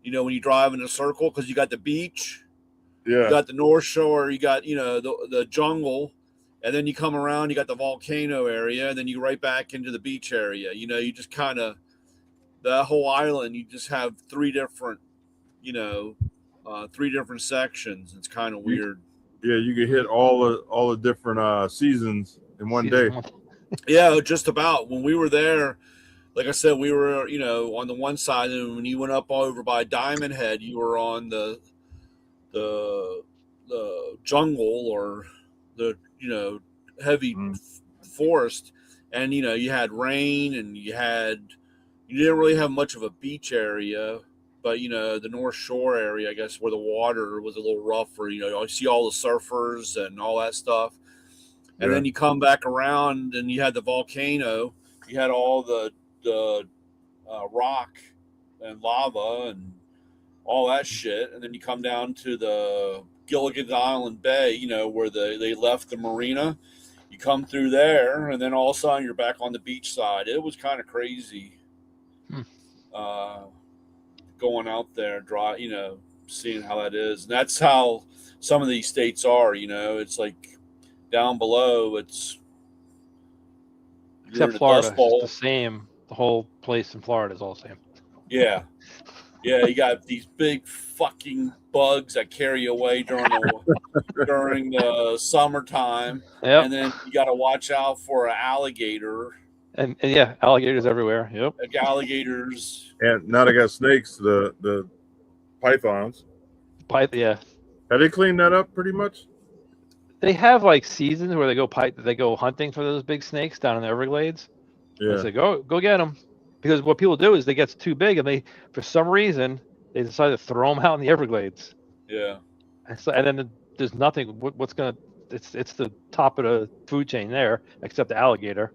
When you drive in a circle because you got the beach, you got the North Shore, you got the jungle, and then you come around, you got the volcano area, and then you right back into the beach area. You just kind of the whole island. You just have three different sections. It's kind of weird. Yeah, you can hit all the different seasons in one day. Yeah, just about. When we were there, like I said, we were on the one side, and when you went up over by Diamond Head, you were on the jungle or the heavy forest, and you had rain, and you didn't really have much of a beach area. But the North Shore area, I guess, where the water was a little rougher. I see all the surfers and all that stuff. And then you come back around and you had the volcano, you had all the rock and lava and all that shit, and then you come down to the Gilligan Island Bay, you know, where they left the marina. You come through there, and then all of a sudden you're back on the beach side. It was kind of crazy. Going out there, you know, seeing how that is. And that's how some of these states are, you know. It's like down below, it's Except Florida, it's the same. The whole place in Florida is all the same. Yeah. Yeah, you got these big fucking bugs that carry you away during the summertime. Yep. And then you got to watch out for an alligator. And yeah, alligators everywhere. Yep. Like alligators. And now they got snakes, the pythons. Yeah. Have they cleaned that up pretty much? They have like seasons where they go hunting for those big snakes down in the Everglades. Yeah. They say go get them, because what people do is they get too big and they, for some reason, they decide to throw them out in the Everglades. Yeah. And then there's nothing. What's gonna? It's the top of the food chain there, except the alligator.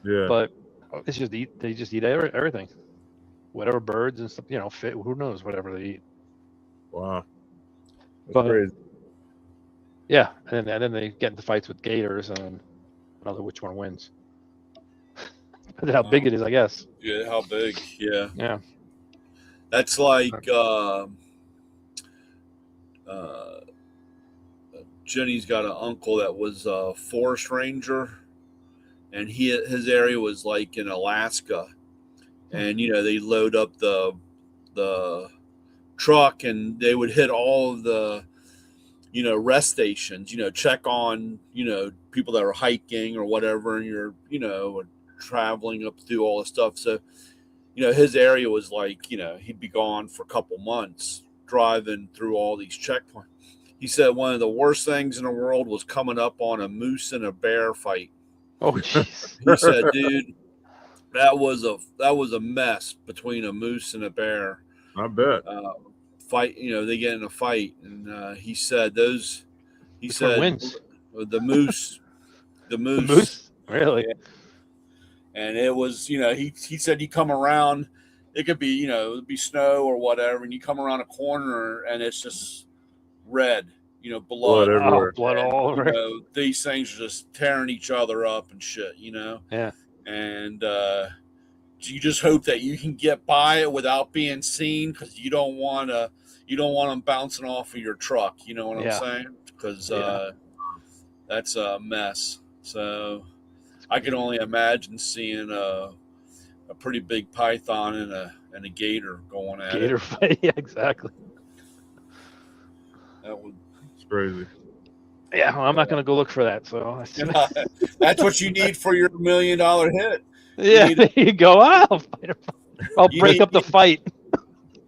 Yeah. But it's just they just eat everything, whatever birds and stuff. You know, who knows whatever they eat. Wow. That's But- crazy. Yeah, and then they get into fights with gators, and I don't know which one wins. Depends on how big it is, I guess. Yeah, how big? Yeah. Yeah. That's like Jenny's got an uncle that was a forest ranger, and his area was like in Alaska, and you know they load up the truck and they would hit all of the rest stations, check on people that are hiking or whatever, and you're traveling up through all the stuff. So his area was like he'd be gone for a couple months driving through all these checkpoints. He said one of the worst things in the world was coming up on a moose and a bear fight. Oh, jeez. He said, dude, that was a mess between a moose and a bear. I bet. Fight, they get in a fight, and he said Which one wins? The moose. The moose? Really? Yeah. And it was, he said you come around, it could be, it'd be snow or whatever, and you come around a corner and it's just red, blood. Blood everywhere. Blood all over. These things are just tearing each other up and shit, Yeah. And you just hope that you can get by it without being seen, because you don't want them bouncing off of your truck. You know what I'm saying? Because that's a mess. So I can only imagine seeing a pretty big python and a gator going at Gator it. fight. Yeah, exactly. That would. It's crazy. Yeah, well, I'm not going to go look for that. So That's what you need for your $1 million hit. yeah, there you go. I'll break up the fight.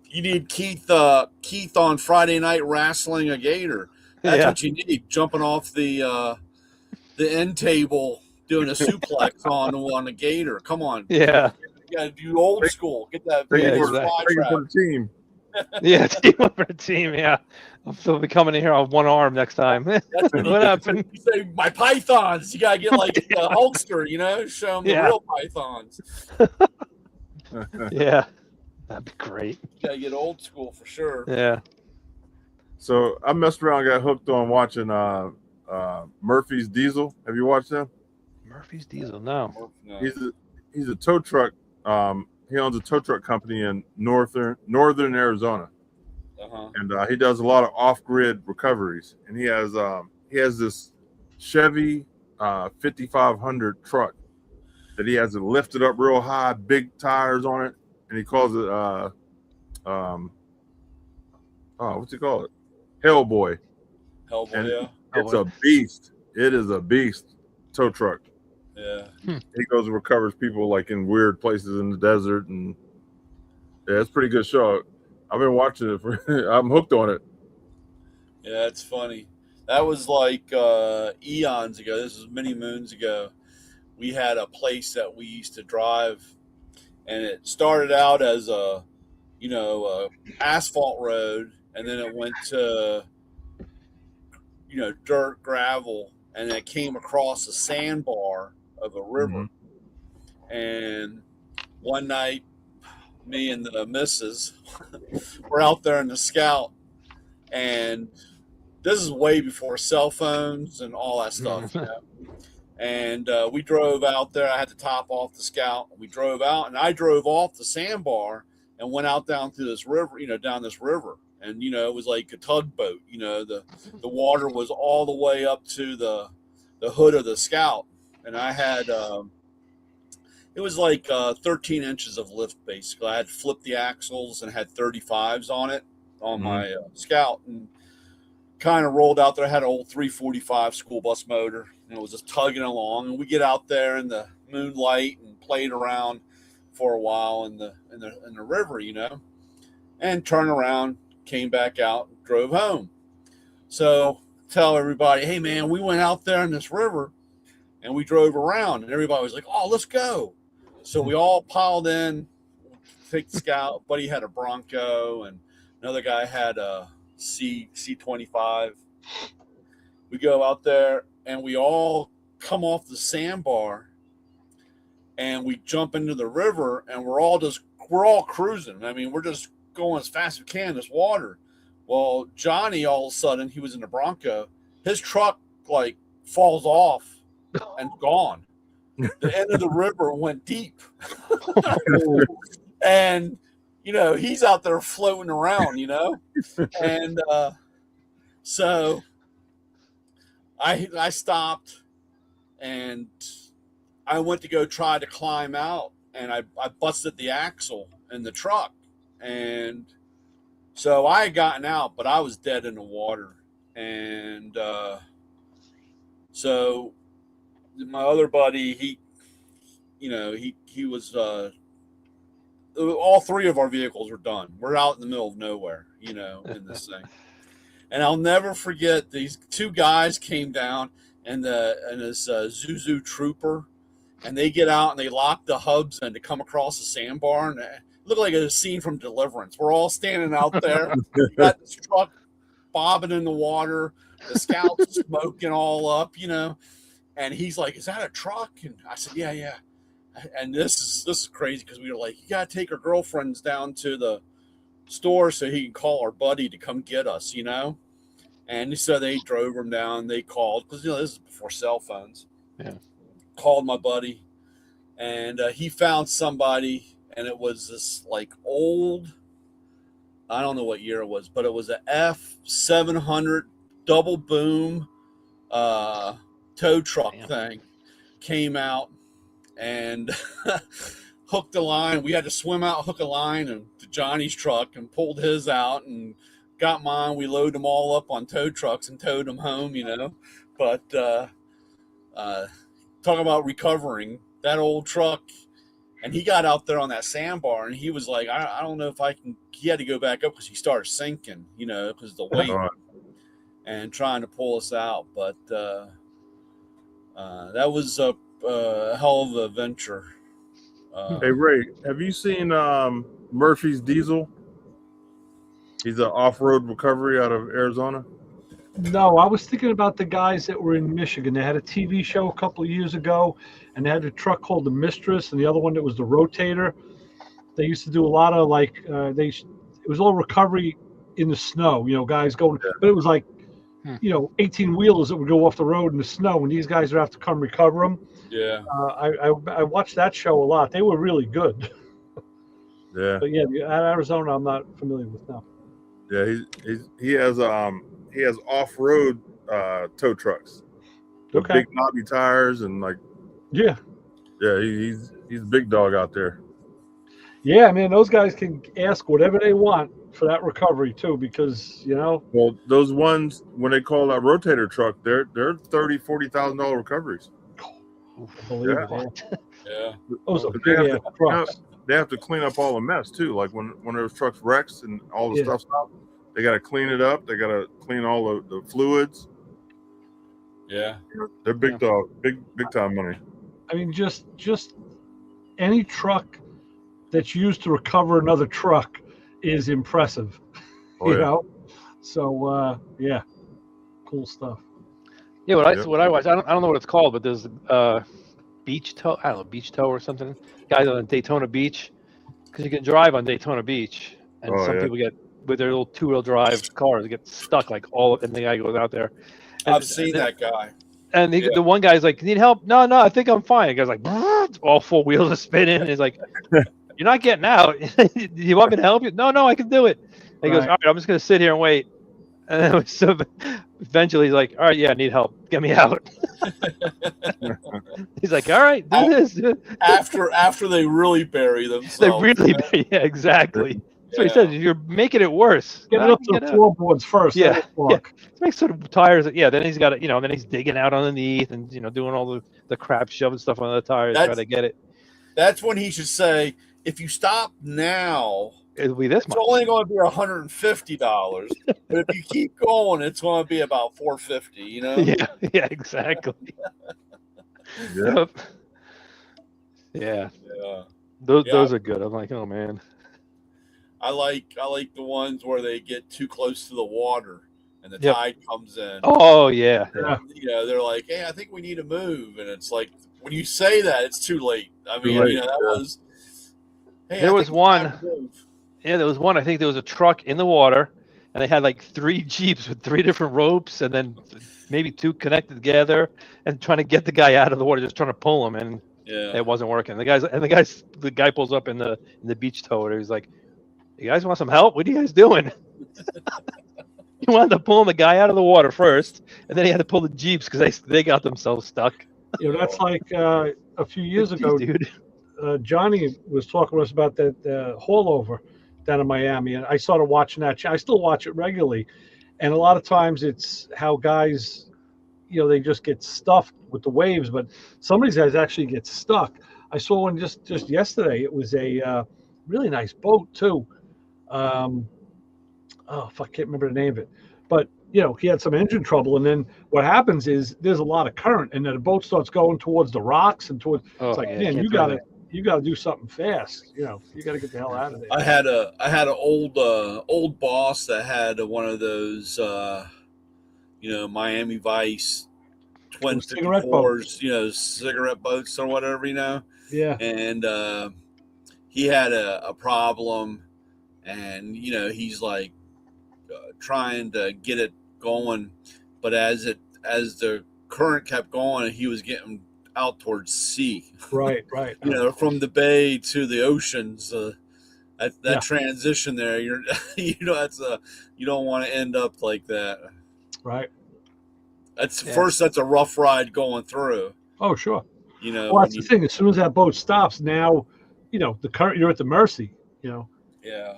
You need Keith on Friday night wrestling a gator. That's what you need. Jumping off the end table, doing a suplex on a gator. Come on. Yeah. You got to do old school. Get that Thank big you fly for trap. the team. Yeah, team up for a team. Yeah, I'm still be coming in here on one arm next time. That's What happened? You say my pythons. You gotta get like a Hulkster, show them the real pythons. Yeah, that'd be great. You gotta get old school for sure. Yeah. So I messed around, got hooked on watching Murphy's Diesel. Have you watched them? Murphy's Diesel. No. No. He's a tow truck. He owns a tow truck company in northern Arizona, and he does a lot of off-grid recoveries. And he has this Chevy 5500 truck that he has it lifted up real high, big tires on it, and he calls it what's he call it? Hellboy. Hellboy, And yeah. It's a beast. It is a beast tow truck. Yeah. He goes and recovers people like in weird places in the desert, and yeah, it's a pretty good show. I've been watching it I'm hooked on it. Yeah, it's funny. That was like eons ago. This was many moons ago. We had a place that we used to drive, and it started out as a asphalt road, and then it went to dirt, gravel, and it came across a sandbar of a river. And one night, me and the missus were out there in the Scout, and this is way before cell phones and all that stuff. You know? And we drove out there. I had to top off the Scout. We drove out, and I drove off the sandbar and went out down through this river, down this river. And, it was like a tugboat. The water was all the way up to the hood of the Scout. And I had, it was like 13 inches of lift, basically. I had flipped the axles and had 35s on it on my Scout. And kind of rolled out there. I had an old 345 school bus motor, and it was just tugging along. And we get out there in the moonlight and played around for a while in the river, and turned around, came back out, and drove home. So tell everybody, hey man, we went out there in this river and we drove around, and everybody was like, oh, let's go. So we all piled in, take the Scout. Buddy had a Bronco, and another guy had a C25. We go out there and we all come off the sandbar and we jump into the river, and we're all cruising. I mean, we're just going as fast as we can in this water. Well, Johnny, all of a sudden, he was in the Bronco. His truck like falls off and gone. The end of the river went deep. And he's out there floating around, and so I stopped, and I went to go try to climb out, and I busted the axle in the truck, and so I had gotten out, but I was dead in the water, and so my other buddy, he was. All three of our vehicles were done. We're out in the middle of nowhere, in this thing. And I'll never forget, these two guys came down and this Zuzu Trooper, and they get out and they lock the hubs in to come across the sandbar. And it looked like a scene from Deliverance. We're all standing out there. We got this truck bobbing in the water, the Scout's smoking all up, And he's like, "Is that a truck?" And I said, "Yeah." And this is crazy, because we were like, you gotta take our girlfriends down to the store so he can call our buddy to come get us, And so they drove him down. They called, because this is before cell phones. Yeah. Called my buddy, and he found somebody, and it was this like old, I don't know what year it was, but it was a F700 double boom tow truck thing. Came out and hooked the line. We had to swim out, hook a line and to Johnny's truck, and pulled his out and got mine. We loaded them all up on tow trucks and towed them home, But talking about recovering that old truck, and he got out there on that sandbar, and he was like, I don't know if I can. He had to go back up because he started sinking, because of the weight, and trying to pull us out. But that was a hell of a venture. Hey Ray, have you seen Murphy's Diesel? He's an off-road recovery out of Arizona. No, I was thinking about the guys that were in Michigan. They had a TV show a couple of years ago, and they had a truck called the Mistress, and the other one that was the Rotator. They used to do a lot of it was all recovery in the snow, guys going, but it was like, 18 wheelers that would go off the road in the snow, and these guys would have to come recover them. Yeah. I watched that show a lot. They were really good. Yeah. But yeah, Arizona, I'm not familiar with now. Yeah, he has off-road tow trucks. With big knobby tires and he's a big dog out there. Yeah, man, those guys can ask whatever they want for that recovery too, because Well, those ones, when they call that Rotator truck, they're $30,000-$40,000 recoveries. Believe it. Yeah. Those are big trucks. They have to clean up all the mess too. Like when those trucks wrecks and all the stuff's out, they got to clean it up. They got to clean all the fluids. Yeah, they're big dog, big time money. I mean, just any truck that's used to recover another truck is impressive. You know. So cool stuff. Yeah, what I watch, I don't know what it's called, but there's beach tow. I don't know, beach tow or something. Guys on Daytona Beach, because you can drive on Daytona Beach, and Oh, some yeah. people get with their little 2-wheel drive cars get stuck like all, and the guy goes out there. And I've seen that guy. And Yeah. the one guy's like, "Need help?" No, I think I'm fine. The guy's like, all 4 wheels are spinning. And he's like, "You're not getting out. You want me to help you?" No, I can do it. And he goes, Right. "All right, I'm just gonna sit here and wait." And so eventually, he's like, "All right, yeah, I need help. Get me out." He's like, "All right, do this." After they really bury They themselves. really, yeah, exactly. That's what he says. You're making it worse. Get Now up you to can the get out. floorboards first. Yeah, That'll work. Make sure the tires. Yeah, then he's got to, then he's digging out underneath and doing all the crap, shoving stuff on the tires, try to get it. That's when he should say, if you stop now, It'll be this it's much. only going to be $150. But if you keep going, it's going to be about $450. Yeah, exactly. Yeah. Yep. Yeah, Yeah. those are good. I'm like, oh man. I like the ones where they get too close to the water and the Yep. tide comes in. Oh yeah. Yeah. They're like, "Hey, I think we need to move," and it's like when you say that, it's too late. I mean, late, that was. Hey, There I was think it's time one- to move. Yeah, there was one. I think there was a truck in the water, and they had like 3 Jeeps with 3 different ropes, and then maybe 2 connected together, and trying to get the guy out of the water, just trying to pull him, and Yeah. it wasn't working. The guy pulls up in the beach tower. He's like, "You guys want some help? What are you guys doing?" He wanted to pull the guy out of the water first, and then he had to pull the Jeeps because they got themselves stuck. That's like a few years ago. Dude. Johnny was talking to us about that haulover down in Miami, and I started watching that. I still watch it regularly, and a lot of times it's how guys, they just get stuffed with the waves, but some of these guys actually get stuck. I saw one just yesterday. It was a really nice boat too. I can't remember the name of it, but he had some engine trouble, and then what happens is there's a lot of current, and then the boat starts going towards the rocks and towards. It's like, man, you got to do something fast. You got to get the hell out of there. I had an old boss that had one of those Miami Vice twin Cigarette boats. 54s, cigarette boats or whatever, Yeah. And he had a problem, and he's like trying to get it going, but as the current kept going, he was getting out towards sea. Right. From the bay to the oceans. That transition there, that's you don't want to end up like that. Right. That's a rough ride going through. Oh, sure. Well, that's the thing. As soon as that boat stops, now, the current, you're at the mercy. Yeah.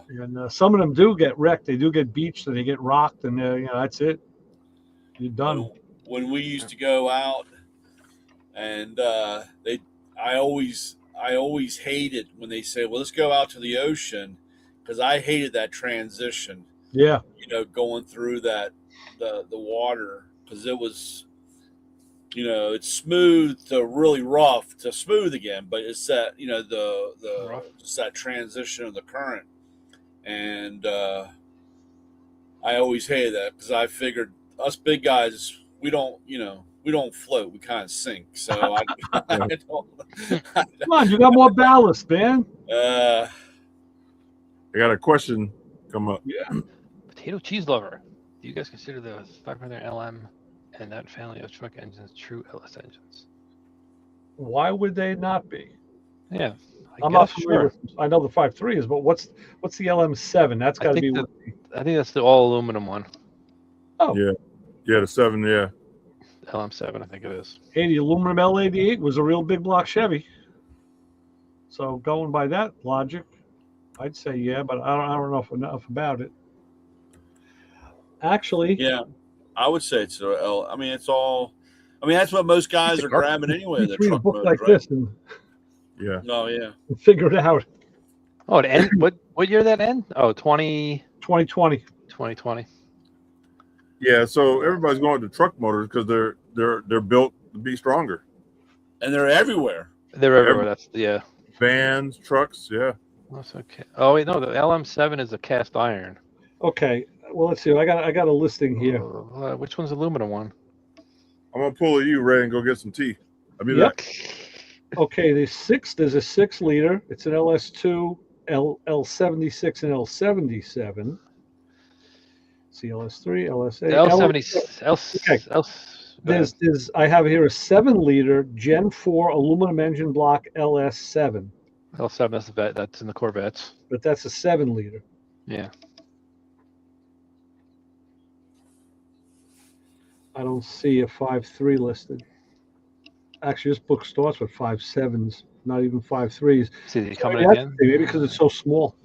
And some of them do get wrecked. They do get beached and they get rocked, and that's it. You're done. When we used to go out, and I always hated when they say, "Well, let's go out to the ocean," because I hated that transition. Yeah. Going through the water, because it was, it's smooth to really rough to smooth again, but it's that the just that transition of the current, and I always hated that because I figured us big guys, we don't float, we kind of sink. So I don't. Come on, you got more ballast, man. I got a question come up. Yeah. Potato cheese lover. Do you guys consider the 500 LM and that family of truck engines true LS engines? Why would they not be? Yeah, I'm not familiar with. I know the 5.3 is, but what's the LM7? That's got to be. I think that's the all aluminum one. Oh. Yeah, the 7. Yeah. LM7, I think it is. Hey, the aluminum L88 was a real big block Chevy. So going by that logic, I'd say yeah, but I don't know enough about it. Actually, yeah, I would say it's L. I mean, it's all. I mean, that's what most guys are grabbing anyway. The read a truck book motors, like right? this and Yeah. Oh yeah. figure it out. Oh, it end. What year did that end? Oh, 2020. 2020. Yeah. So everybody's going to truck motors because they're built to be stronger. And they're everywhere. They're everywhere. That's Vans, trucks. Yeah. That's okay. Oh wait, no, the LM7 is a cast iron. Okay. Well, let's see. I got a listing here. Which one's the aluminum one? I'm gonna pull a you, Ray, and go get some tea. I'll be Yep. back. Okay, there's a 6 liter. It's an LS2, L76, and L77. See LS3, LS8. The L70, Okay. There's I have here a 7-liter Gen 4 aluminum engine block LS7, L7, that's the vet. That's in the Corvettes. but that's a 7-liter. Yeah. I don't see a 5.3 listed. Actually, this book starts with 5.7s, not even 5.3s. See, they coming Maybe again. maybe because it's so small.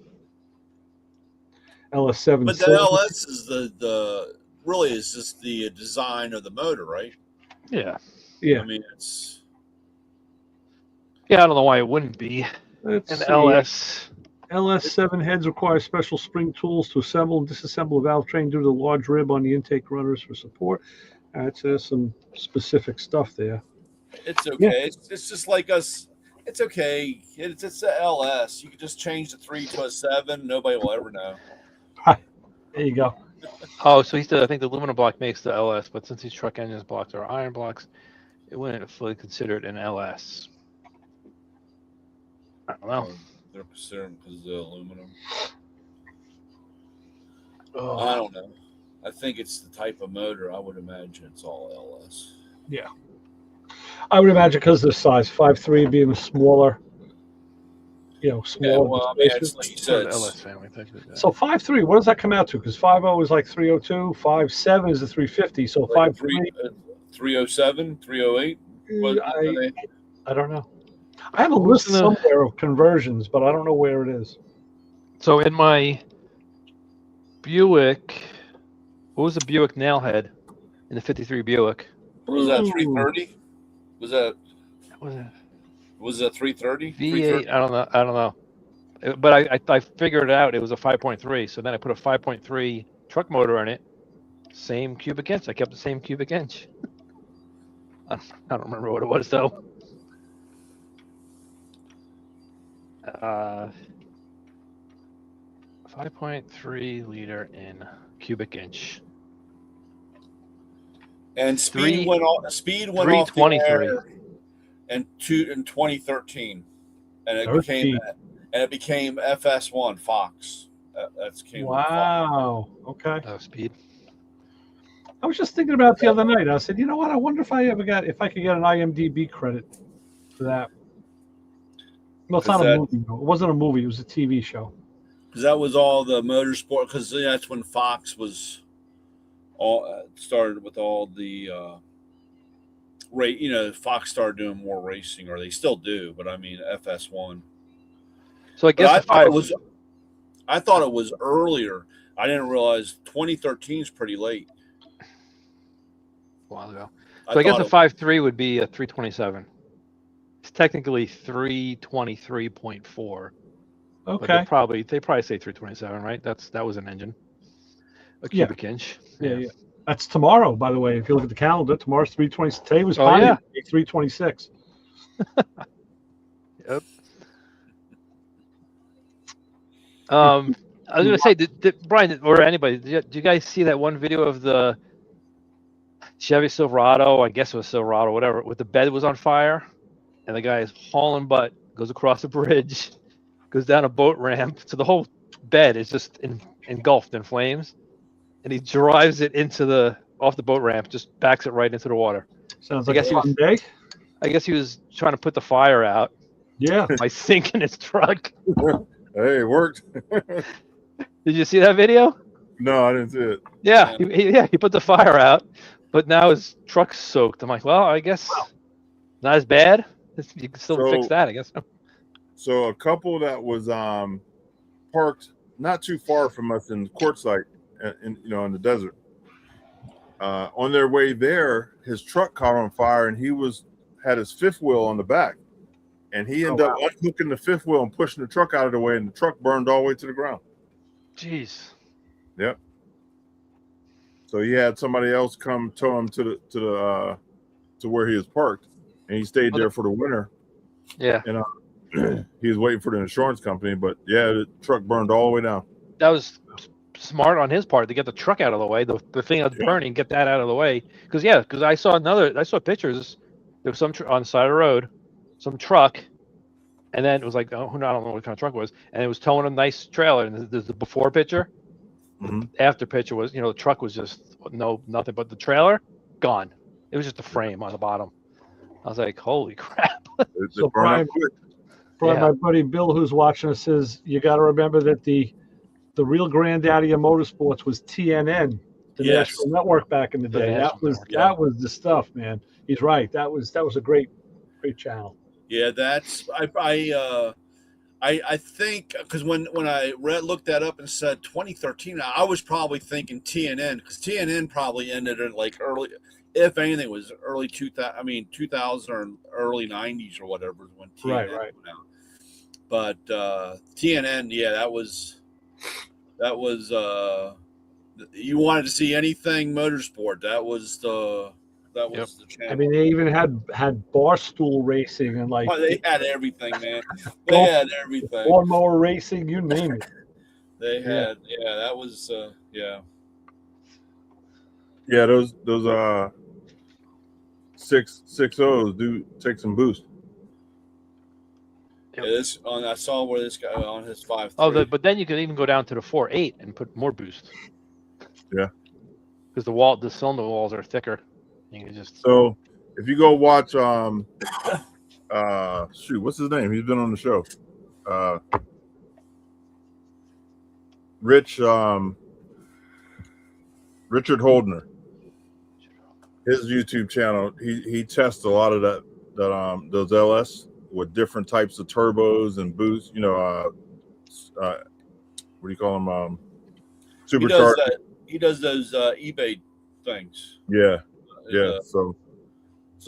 LS7. But the LS is the really is just the design of the motor, right? Yeah. Yeah. I mean, it's Yeah, I don't know why it wouldn't be Let's an see. LS. LS7 heads require special spring tools to assemble and disassemble a valve train due to the large rib on the intake runners for support. So there's some specific stuff there. it's okay. It's just like us. It's okay. It's a LS. You can just change the 3 to a 7. Nobody will ever know. There you go. Oh, so I think the aluminum block makes the LS, but since these truck engines blocks are iron blocks, it wouldn't fully consider it an LS. I don't know. They're considering because of the aluminum. I Oh, don't know. I think it's the type of motor. I would imagine it's all LS. I would imagine because of the size, 5.3 being a smaller, Yeah, smaller. well, I mean, displacement. it's like you It's said. an It's, LS family. So 5.3, what does that come out to? Because 5.0 is like 302, 5.7 is a 350. So like 5.3, 307, 308. What, I don't know. I have a What was list the- somewhere of conversions, but I don't know where it is. So in my Buick, what was the Buick nailhead in the 53 Buick? was that Ooh. 330? Was that Was it 330? V8? I don't know. But I figured it out. It was a 5.3. So then I put a 5.3 truck motor in it. Same cubic inch. I kept the same cubic inch. I don't remember what it was though. 5.3 liter in cubic inch. And speed Three- went off. Speed went off the 323. air in 2013, and it 13. became FS1 Fox. That's came with Fox. Wow. Okay. Speed. I was just thinking about it the other night. I said, you know what? I wonder if I could get an IMDb credit for that. Well, it's Is not a that- movie. Though. It wasn't a movie. It was a TV show. Because that was all the motorsport. Because that's when Fox was all started with all the Fox started doing more racing, or they still do. But I mean FS1. So I But guess I the thought five it was. I thought it was earlier. I didn't realize 2013 is pretty late. a while ago. I So I guess thought the 5.3 would be a 327. It's technically 323.4. But Okay. they probably say 327, right? That was an engine. A Yeah. cubic inch. Yeah. That's tomorrow, by the way. If you look at the calendar, tomorrow's 320. Today was Oh, Pi yeah. Day, 326. Yep. I was gonna say, did Brian or anybody, did you guys see that one video of the Chevy Silverado? I guess it was Silverado, whatever, with the bed was on fire, and the guy is hauling butt, goes across a bridge, goes down a boat ramp, so the whole bed is just engulfed in flames, and he drives it off the boat ramp, just backs it right into the water. Sounds I like a guess he was- fun day. I guess he was trying to put the fire out Yeah. by sinking his truck. Hey, it worked. Did you see that video? No, I didn't see it. Yeah, he put the fire out, but now his truck's soaked. I'm like, well, I guess not as bad. You can still fix So- that, I guess. So a couple that was parked not too far from us in Quartzsite, in the desert. On their way there, his truck caught on fire, and he had his fifth wheel on the back, and he ended up unhooking the fifth wheel and pushing the truck out of the way, and the truck burned all the way to the ground. Jeez. So he had somebody else come tow him to where he was parked, and he stayed there for the winter. Yeah, He was waiting for the insurance company, but yeah, the truck burned all the way down. that was smart on his part to get the truck out of the way. The thing that's burning, get that out of the way. Because I saw pictures. There was some on the side of the road, some truck, and then it was like, oh, I don't know what kind of truck it was, and it was towing a nice trailer. And there's the before picture. Mhm. The after picture was, the truck was just nothing but the trailer gone. It was just a frame on the bottom. I was like, holy crap. They So burn up Brian, quick. Brian, Yeah. my buddy Bill, who's watching us, says you got to remember that the real granddaddy of motorsports was TNN, the Yes. National Network back in the The day. National That was Network, yeah. that was the stuff, man. He's right. That was a great channel. Yeah, that's I think because when I looked that up and said 2013, I was probably thinking TNN because TNN probably ended in like early, if anything, was early 2000. I mean 2000 or early 90s or whatever when TNN Right. went out. But TNN, yeah, that was you wanted to see anything motorsport. That was the channel. I mean, they even had barstool racing and like Oh, they had everything, man. They had everything. lawnmower racing, you name it. They had, that was, Yeah, those 6.0s do take some boost. Yep. I saw where this guy on his 5.3. Oh, but then you could even go down to the 4.8 and put more boost. Yeah. Because the cylinder walls are thicker. You can just So if you go watch what's his name? He's been on the show. Richard Holdner. His YouTube channel, he tests a lot of those LS with different types of turbos and boosts, what do you call them? Supercharged. He does those eBay things. Yeah. So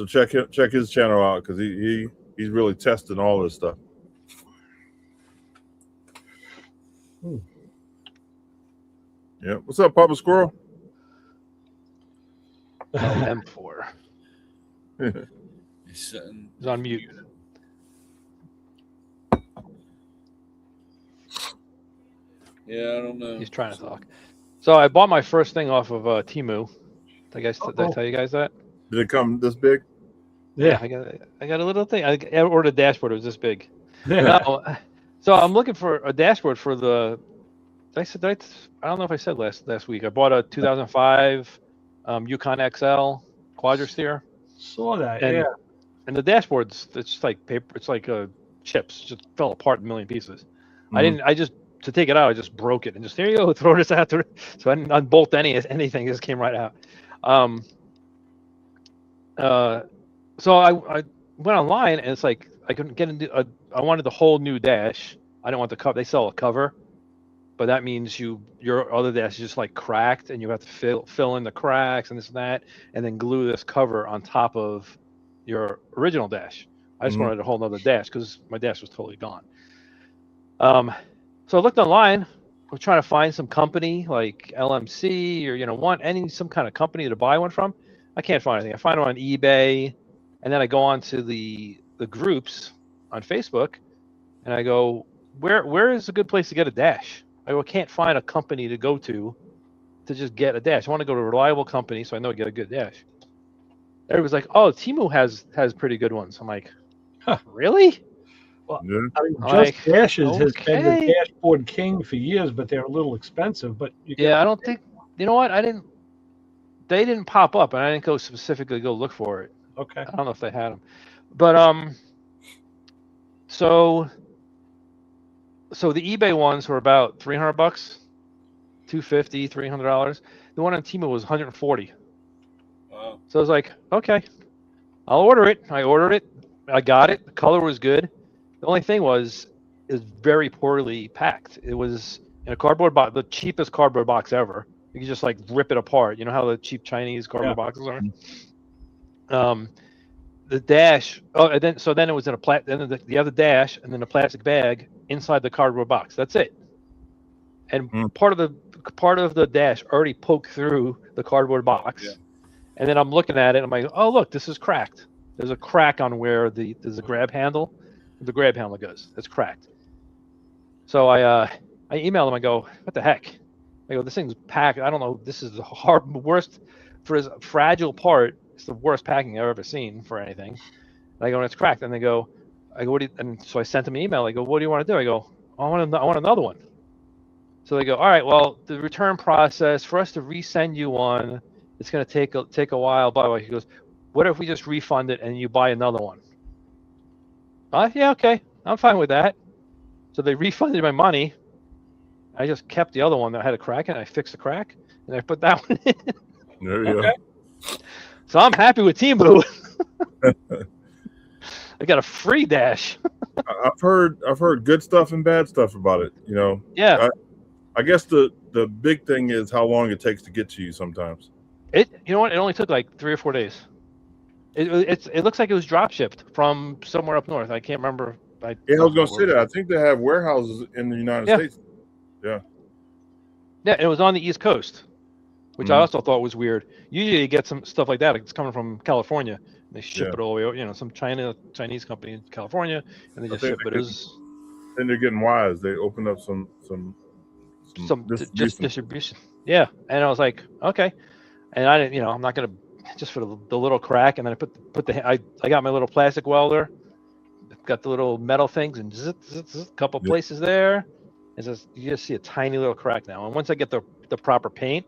check his channel out because he's really testing all this stuff. Yeah. What's up, Papa Squirrel? M4. He's sitting. He's on mute. Yeah, I don't know. He's trying to talk. So I bought my first thing off of Temu. Did I tell you guys that? Did it come this big? Yeah. I got a little thing. I ordered a dashboard. It was this big. Yeah. No, so I'm looking for a dashboard for the. I don't know if I said last week. I bought a 2005 Yukon XL Quadrosteer. Saw that. And, yeah. And the dashboard's it's like paper. It's like chips. Just fell apart in a million pieces. Mhm. To take it out, I just broke it and just, here you go, throw this out there. So I didn't unbolt anything, it just came right out. So I went online and it's like, I couldn't get into I wanted the whole new dash. I didn't want the cover. They sell a cover, but that means your other dash is just like cracked and you have to fill in the cracks and this and that, and then glue this cover on top of your original dash. I just wanted a whole nother dash because my dash was totally gone. So I looked online. I was trying to find some company like LMC or some kind of company to buy one from. I can't find anything. I find it on eBay, and then I go on to the groups on Facebook, and I go, where is a good place to get a dash? I can't find a company to go to just get a dash. I want to go to a reliable company so I know I get a good dash. Everybody's like, oh, Temu has pretty good ones. I'm like, really? Well, Yeah. I mean, Like, Just Dashes has been okay. the dashboard king for years, but they're a little expensive. But I don't think. You know what? They didn't pop up, and I didn't specifically go look for it. Okay. I don't know if they had them, but so the eBay ones were about $300, $250, $300. The one on Temu was $140. Wow. So I was like, okay, I'll order it. I ordered it. I got it. The color was good. The only thing was, it was very poorly packed. It was in a cardboard box, the cheapest cardboard box ever. You can just like rip it apart. You know how the cheap Chinese cardboard boxes are. The dash. Oh, and then it was in then the other dash, and then a plastic bag inside the cardboard box. That's it. And part of the dash already poked through the cardboard box. Yeah. And then I'm looking at it. I'm like, oh look, this is cracked. There's a crack on where there's a grab handle. The grab handle goes. It's cracked. So I emailed him. I go, what the heck? I go, this thing's packed. I don't know. This is the worst for a fragile part. It's the worst packing I've ever seen for anything. And I go, and it's cracked. And they go, I go, and so I sent them an email. I go, what do you want to do? I go, I want another one. So they go, all right, well, the return process for us to resend you one, it's going to take a while. By the way, he goes, what if we just refund it and you buy another one? Yeah, okay, I'm fine with that. So they refunded my money. I just kept the other one that had a crack in it. I fixed the crack and I put that one in. There you Okay. go. So I'm happy with Temu. I got a free dash. I've heard good stuff and bad stuff about it. You know. Yeah. I guess the big thing is how long it takes to get to you sometimes. You know what? It only took like 3 or 4 days. It looks like it was drop shipped from somewhere up north. I can't remember. I was going to say that. I think they have warehouses in the United States. Yeah. Yeah, it was on the East Coast, which I also thought was weird. Usually you get some stuff like that. It's coming from California. They ship it all the way, you know, some Chinese company in California, and they just ship it. Then they're getting wise. They opened up some distribution. Yeah, and I was like, okay, and I didn't, you know, I'm not gonna just for the little crack, and then I got my little plastic welder, got the little metal things, and a couple places there. It's just, you just see a tiny little crack now, and once I get the proper paint,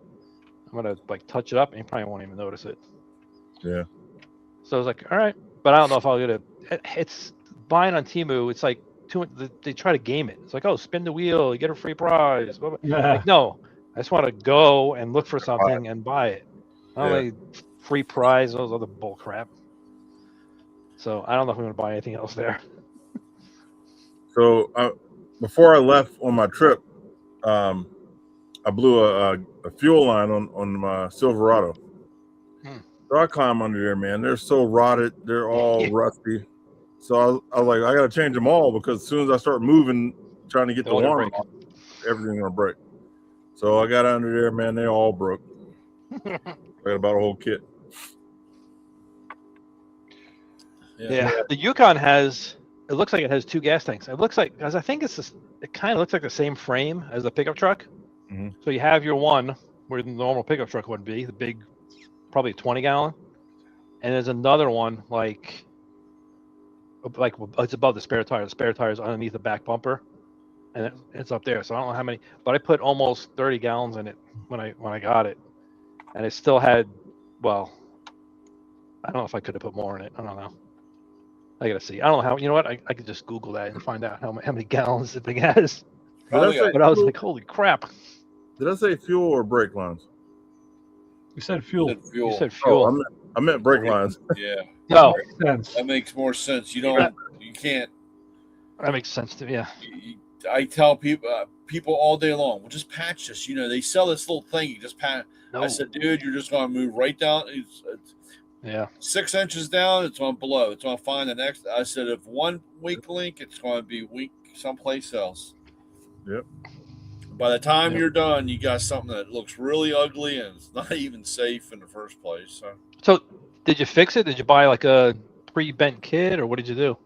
I'm gonna like touch it up, and you probably won't even notice it. Yeah. So I was like, all right, but I don't know if I'll get it. It's buying on Temu. It's like they try to game it. It's like, oh, spin the wheel, you get a free prize. Like, no, I just want to go and look for something and buy it. Not only free prize, those other bull crap. So I don't know if we want to buy anything else there. So before I left on my trip, I blew a fuel line on my Silverado. So I climb under there, man. They're so rotted. They're all rusty. So I was like, I got to change them all because as soon as I start moving, trying to get the alarm off, everything's going to break. So I got under there, man. They all broke. I got about a whole kit. Yeah. The Yukon it looks like it has 2 gas tanks. It looks like, as I think it kind of looks like the same frame as the pickup truck. Mm-hmm. So you have your one where the normal pickup truck would be, the big, probably 20 gallon. And there's another one like it's above the spare tire. The spare tire is underneath the back bumper, and it's up there. So I don't know how many, but I put almost 30 gallons in it when I got it, and it still had. Well, I don't know if I could have put more in it. I don't know. I gotta see. I don't know how. You know what? I could just Google that and find out how many gallons the thing has. But I was like, holy crap! Did I say fuel or brake lines? You said fuel. You said fuel. Oh, I meant brake lines. Yeah. No, that makes more sense. You can't. That makes sense to me. Yeah. I tell people all day long, well, just patch this. You know, they sell this little thing. You just patch. No. I said, dude, you're just going to move right down. It's 6 inches down. It's on below. It's going to find the next. I said, if one weak link, it's going to be weak someplace else. Yep. By the time you're done, you got something that looks really ugly and it's not even safe in the first place. So did you fix it? Did you buy like a pre-bent kit, or what did you do?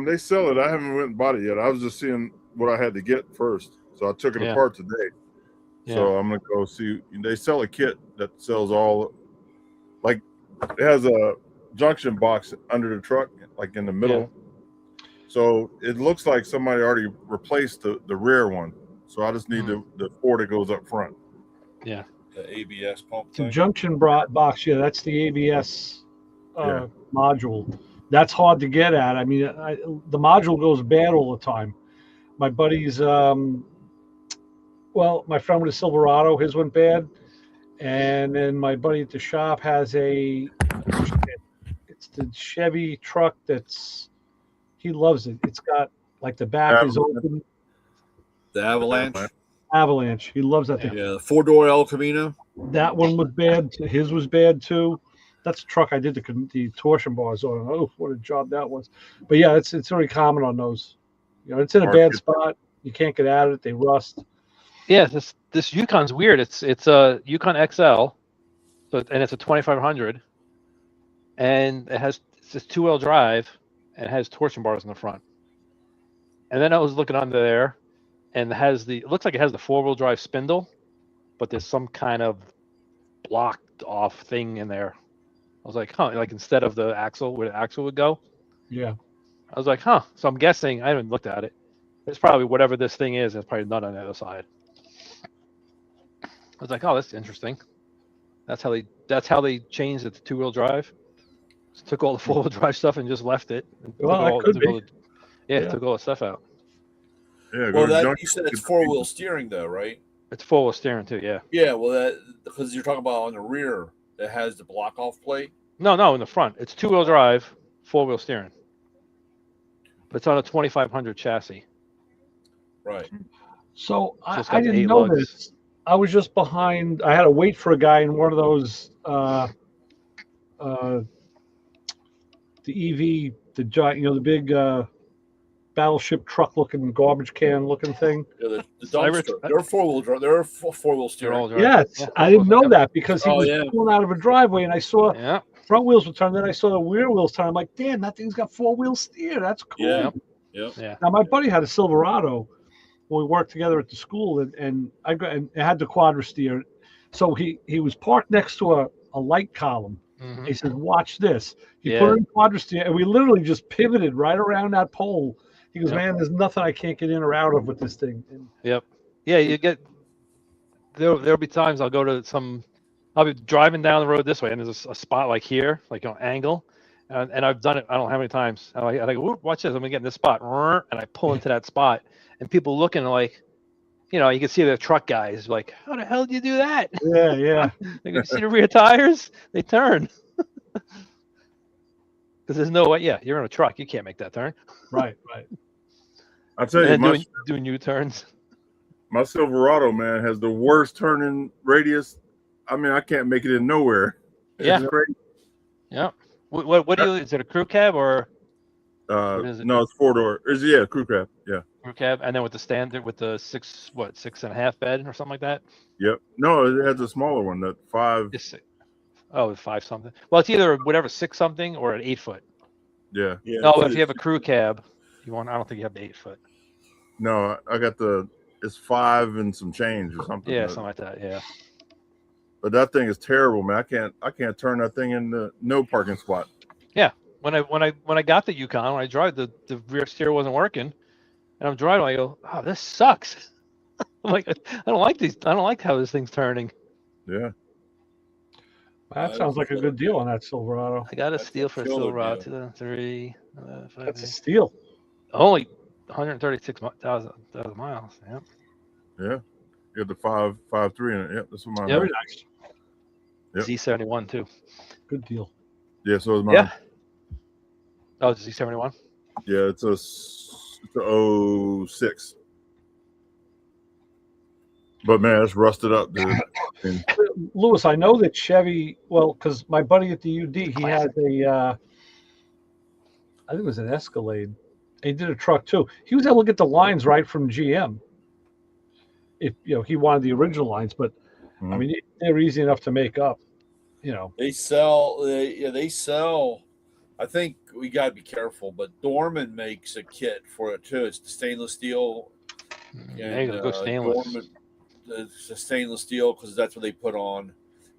They sell it. I haven't went and bought it yet. I was just seeing what I had to get first, so I took it apart today. Yeah. So I'm gonna go see. They sell a kit that sells all. Like, it has a junction box under the truck, like in the middle. Yeah. So it looks like somebody already replaced the rear one. So I just need the 4 that goes up front. Yeah. The ABS pump. The junction box, that's the ABS module. That's hard to get at. I mean, the module goes bad all the time. My buddy's, my friend with a Silverado, his went bad. And then my buddy at the shop has it's the Chevy truck he loves it. It's got, like, the back is open. The Avalanche. He loves that thing. Yeah, the 4-door El Camino. That one was bad. His was bad too. That's a truck I did the torsion bars on. Oh, what a job that was. But yeah, it's very common on those. You know, it's in a bad spot. You can't get at it. They rust. Yeah, this Yukon's weird. It's a Yukon XL, and it's a 2500, and it's just 2-wheel drive, and it has torsion bars in the front. And then I was looking under there. And it looks like it has the 4-wheel drive spindle, but there's some kind of blocked off thing in there. I was like, like instead of the axle, where the axle would go. Yeah. I was like, huh. So I'm guessing, I haven't looked at it. It's probably whatever this thing is, it's probably not on the other side. I was like, oh, that's interesting. That's how they changed it to 2-wheel drive. Just took all the 4-wheel drive stuff and just left it. Well, that could be. Yeah, took all the stuff out. Yeah, Well, go to that junk- you said it's 4-wheel steering though, right? It's 4-wheel steering too, yeah. Yeah, well, that because you're talking about on the rear that has the block off plate. No, in the front. It's 2-wheel drive, 4-wheel steering. But it's on a 2500 chassis. Right. So it's I got the didn't 8 know lugs. this. I was just behind. I had to wait for a guy in one of those the EV, the giant, the big battleship truck looking garbage can looking thing. Yeah, the Cyber- dumpster. They're 4-wheel drive. They're 4-wheel They're steering. all drive. Yes, Yeah, I didn't know yep. that because he Oh, was yeah. pulling out of a driveway, and I saw Yeah. front wheels were turned. Then I saw the rear wheels turn. I'm like, damn, that thing's got 4-wheel steer. That's cool. Yeah. Yep. Yeah. Now my buddy had a Silverado when we worked together at the school, and it had the quadra steer. So he was parked next to a light column. Mhm. He said, "Watch this." He Yeah. put it in quadra steer, and we literally just pivoted right around that pole. He goes, Yep. "Man, there's nothing I can't get in or out of with this thing." And Yep. Yeah, you get there'll be times I'll be driving down the road this way and there's a spot like here, like an angle. And I've done it, I don't know how many times. I go, watch this, I'm gonna get in this spot. And I pull into that spot and people looking like, you can see the truck guys like, how the hell did you do that? yeah. You can see the rear tires, they turn. Because there's no way, you're in a truck, you can't make that turn. Right. I tell you, And my, doing U-turns. my Silverado, man, has the worst turning radius. I mean, I can't make it in nowhere. Yeah. It's crazy. Yeah. What do you? Is it a crew cab or what is it? No, it's 4-door. Crew cab. Yeah. crew cab? And then with the standard, with the 6.5 bed or something like that. Yep. No, it has a smaller one, that 5. Oh, 5 something. Well, it's either whatever 6 something or an 8 foot. Yeah. Yeah. No, if you have a crew cab, I don't think you have the 8 foot. No, I got it's 5 and some change or something. Yeah, something like that. Yeah. But that thing is terrible, man. I can't turn that thing into no parking spot. When I got the Yukon, when I drive, the rear steer wasn't working, and I'm driving, I go, oh, this sucks. I'm like, I don't like these. I don't like how this thing's turning. Yeah. That sounds like a good deal on that Silverado. I got a That's steal a for a killer Silverado deal. 2003. That's a steal. Only 136,000 miles. Yeah. Yeah. You got the 5.3 in it. Yep. That's what mine Very has. nice. Yep. Z71 too. Good deal. Yeah, so is mine. Yeah. Oh, it's Z71. Yeah, it's a 06. But man, it's rusted up, dude. And Lewis, I know that Chevy, because my buddy at the UD, he had I think it was an Escalade. He did a truck too. He was able to get the lines right from GM. If he wanted the original lines, but I mean they're easy enough to make up. They sell. They sell. I think we got to be careful, but Dorman makes a kit for it too. It's the stainless steel. There you go stainless. Dorman, it's a stainless steel because that's what they put on.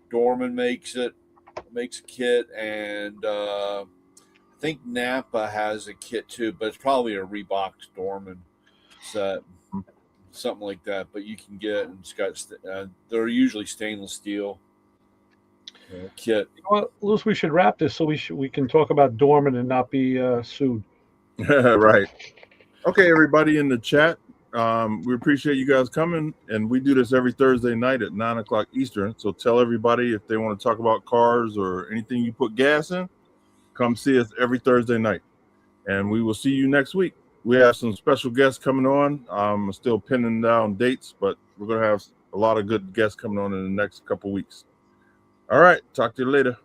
Dorman makes a kit, and I think Napa has a kit too, but it's probably a Reebok Dorman set, something like that. But you can get it, and it's got they're usually stainless steel kit. Well, Lewis, we should wrap this so we can talk about Dorman and not be sued. right. Okay, everybody in the chat. We appreciate you guys coming, and we do this every Thursday night at 9:00 Eastern. So tell everybody if they want to talk about cars or anything you put gas in, come see us every Thursday night, and we will see you next week. We have some special guests coming on. I'm still pinning down dates, but we're gonna have a lot of good guests coming on in the next couple weeks. All right, talk to you later.